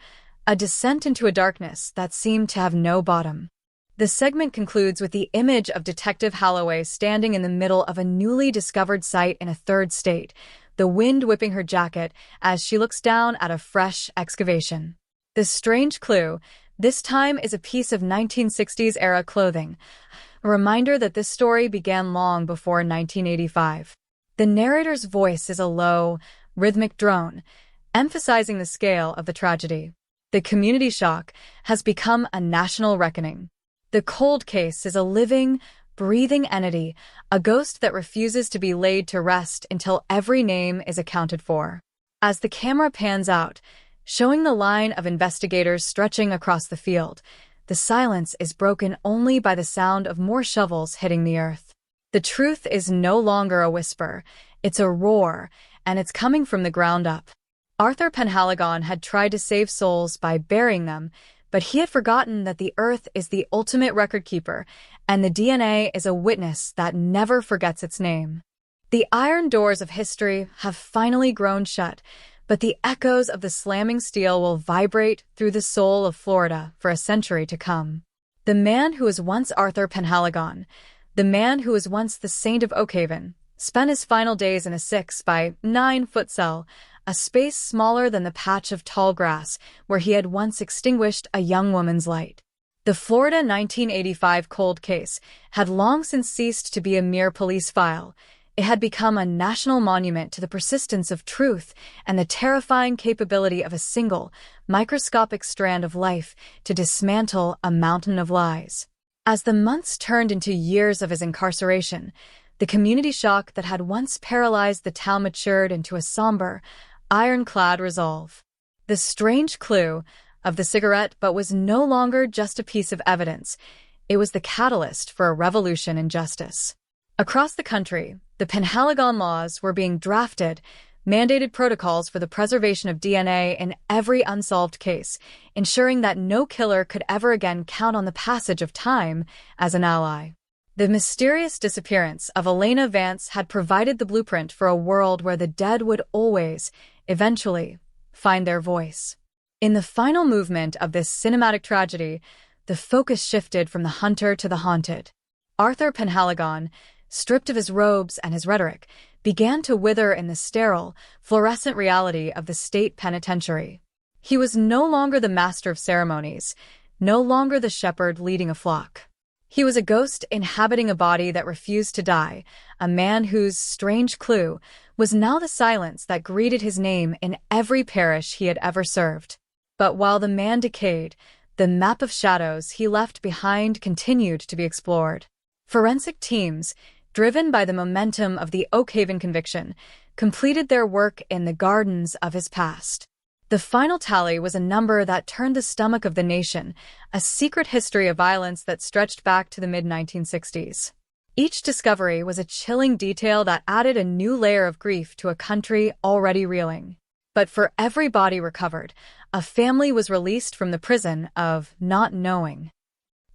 a descent into a darkness that seemed to have no bottom. The segment concludes with the image of Detective Holloway standing in the middle of a newly discovered site in a third state, the wind whipping her jacket as she looks down at a fresh excavation. The strange clue, this time, is a piece of 1960s-era clothing, a reminder that this story began long before 1985. The narrator's voice is a low, rhythmic drone, emphasizing the scale of the tragedy. The community shock has become a national reckoning. The cold case is a living, breathing entity, a ghost that refuses to be laid to rest until every name is accounted for. As the camera pans out, showing the line of investigators stretching across the field, the silence is broken only by the sound of more shovels hitting the earth. The truth is no longer a whisper, it's a roar, and it's coming from the ground up. Arthur Penhaligon had tried to save souls by burying them, but he had forgotten that the earth is the ultimate record keeper, and the DNA is a witness that never forgets its name. The iron doors of history have finally grown shut, but the echoes of the slamming steel will vibrate through the soul of Florida for a century to come. The man who was once Arthur Penhaligon, the man who was once the Saint of Oakhaven, spent his final days in a 6-by-9-foot cell, a space smaller than the patch of tall grass where he had once extinguished a young woman's light. The Florida 1985 cold case had long since ceased to be a mere police file. It had become a national monument to the persistence of truth and the terrifying capability of a single, microscopic strand of life to dismantle a mountain of lies. As the months turned into years of his incarceration, the community shock that had once paralyzed the town matured into a somber, ironclad resolve. The strange clue of the cigarette butt was no longer just a piece of evidence. It was the catalyst for a revolution in justice. Across the country, the Penhaligon laws were being drafted, mandated protocols for the preservation of DNA in every unsolved case, ensuring that no killer could ever again count on the passage of time as an ally. The mysterious disappearance of Elena Vance had provided the blueprint for a world where the dead would always, eventually, find their voice. In the final movement of this cinematic tragedy, the focus shifted from the hunter to the haunted. Arthur Penhaligon, stripped of his robes and his rhetoric, began to wither in the sterile, fluorescent reality of the state penitentiary. He was no longer the master of ceremonies, no longer the shepherd leading a flock. He was a ghost inhabiting a body that refused to die, a man whose strange clue was now the silence that greeted his name in every parish he had ever served. But while the man decayed, the map of shadows he left behind continued to be explored. Forensic teams, driven by the momentum of the Oakhaven conviction, completed their work in the gardens of his past. The final tally was a number that turned the stomach of the nation, a secret history of violence that stretched back to the mid-1960s. Each discovery was a chilling detail that added a new layer of grief to a country already reeling. But for every body recovered, a family was released from the prison of not knowing.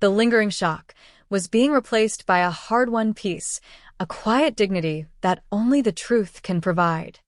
The lingering shock was being replaced by a hard-won peace, a quiet dignity that only the truth can provide.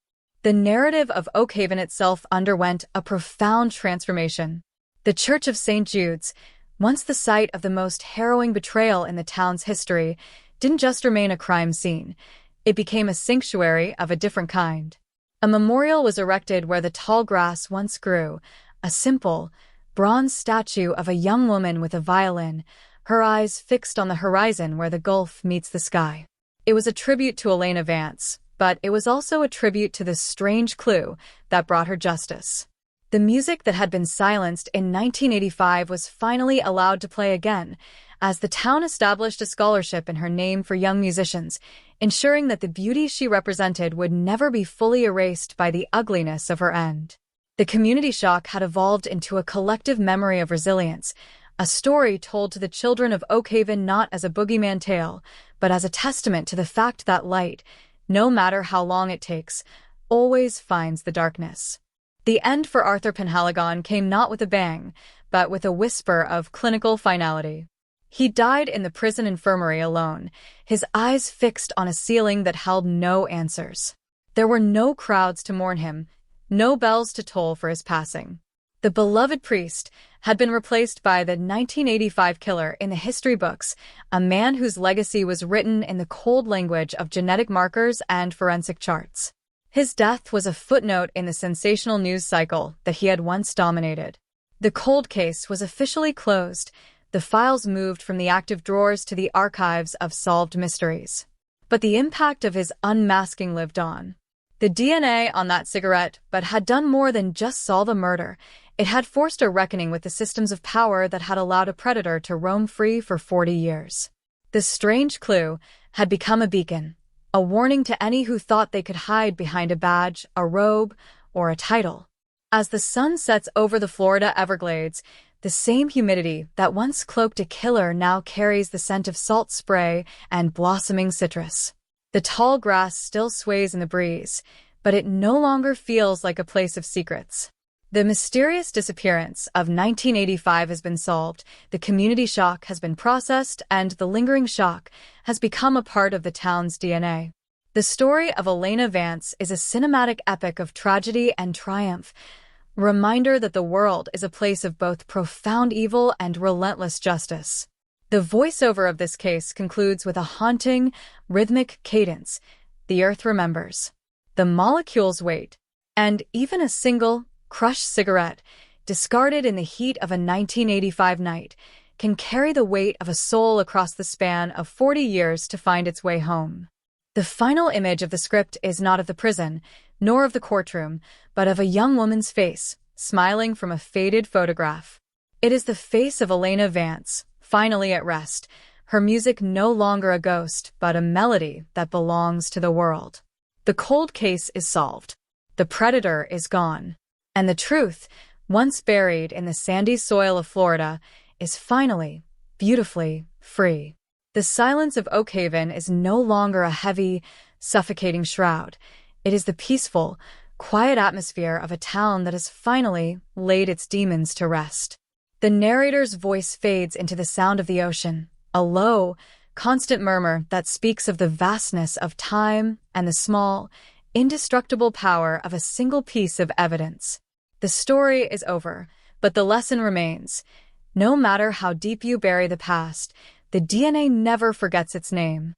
The narrative of Oakhaven itself underwent a profound transformation. The Church of St. Jude's, once the site of the most harrowing betrayal in the town's history, didn't just remain a crime scene. It became a sanctuary of a different kind. A memorial was erected where the tall grass once grew, a simple, bronze statue of a young woman with a violin, her eyes fixed on the horizon where the gulf meets the sky. It was a tribute to Elena Vance, but it was also a tribute to the strange clue that brought her justice. The music that had been silenced in 1985 was finally allowed to play again, as the town established a scholarship in her name for young musicians, ensuring that the beauty she represented would never be fully erased by the ugliness of her end. The community shock had evolved into a collective memory of resilience, a story told to the children of Oakhaven not as a boogeyman tale, but as a testament to the fact that light, no matter how long it takes, always finds the darkness. The end for Arthur Penhaligon came not with a bang, but with a whisper of clinical finality. He died in the prison infirmary alone, his eyes fixed on a ceiling that held no answers. There were no crowds to mourn him, no bells to toll for his passing. The beloved priest had been replaced by the 1985 killer in the history books, a man whose legacy was written in the cold language of genetic markers and forensic charts. His death was a footnote in the sensational news cycle that he had once dominated. The cold case was officially closed, The files moved from the active drawers to the archives of solved mysteries. But the impact of his unmasking lived on. The DNA on that cigarette but had done more than just solve a murder. It had forced a reckoning with the systems of power that had allowed a predator to roam free for 40 years. This strange clue had become a beacon, a warning to any who thought they could hide behind a badge, a robe, or a title. As the sun sets over the Florida Everglades, the same humidity that once cloaked a killer now carries the scent of salt spray and blossoming citrus. The tall grass still sways in the breeze, but it no longer feels like a place of secrets. The mysterious disappearance of 1985 has been solved, the community shock has been processed, and the lingering shock has become a part of the town's DNA. The story of Elena Vance is a cinematic epic of tragedy and triumph, a reminder that the world is a place of both profound evil and relentless justice. The voiceover of this case concludes with a haunting, rhythmic cadence. The earth remembers. The molecules wait, and even a single, crushed cigarette, discarded in the heat of a 1985 night, can carry the weight of a soul across the span of 40 years to find its way home. The final image of the script is not of the prison, nor of the courtroom, but of a young woman's face, smiling from a faded photograph. It is the face of Elena Vance, finally at rest, her music no longer a ghost, but a melody that belongs to the world. The cold case is solved. The predator is gone. And the truth, once buried in the sandy soil of Florida, is finally, beautifully, free. The silence of Oak Haven is no longer a heavy, suffocating shroud. It is the peaceful, quiet atmosphere of a town that has finally laid its demons to rest. The narrator's voice fades into the sound of the ocean, a low, constant murmur that speaks of the vastness of time and the small, indestructible power of a single piece of evidence. The story is over, but the lesson remains. No matter how deep you bury the past, the DNA never forgets its name.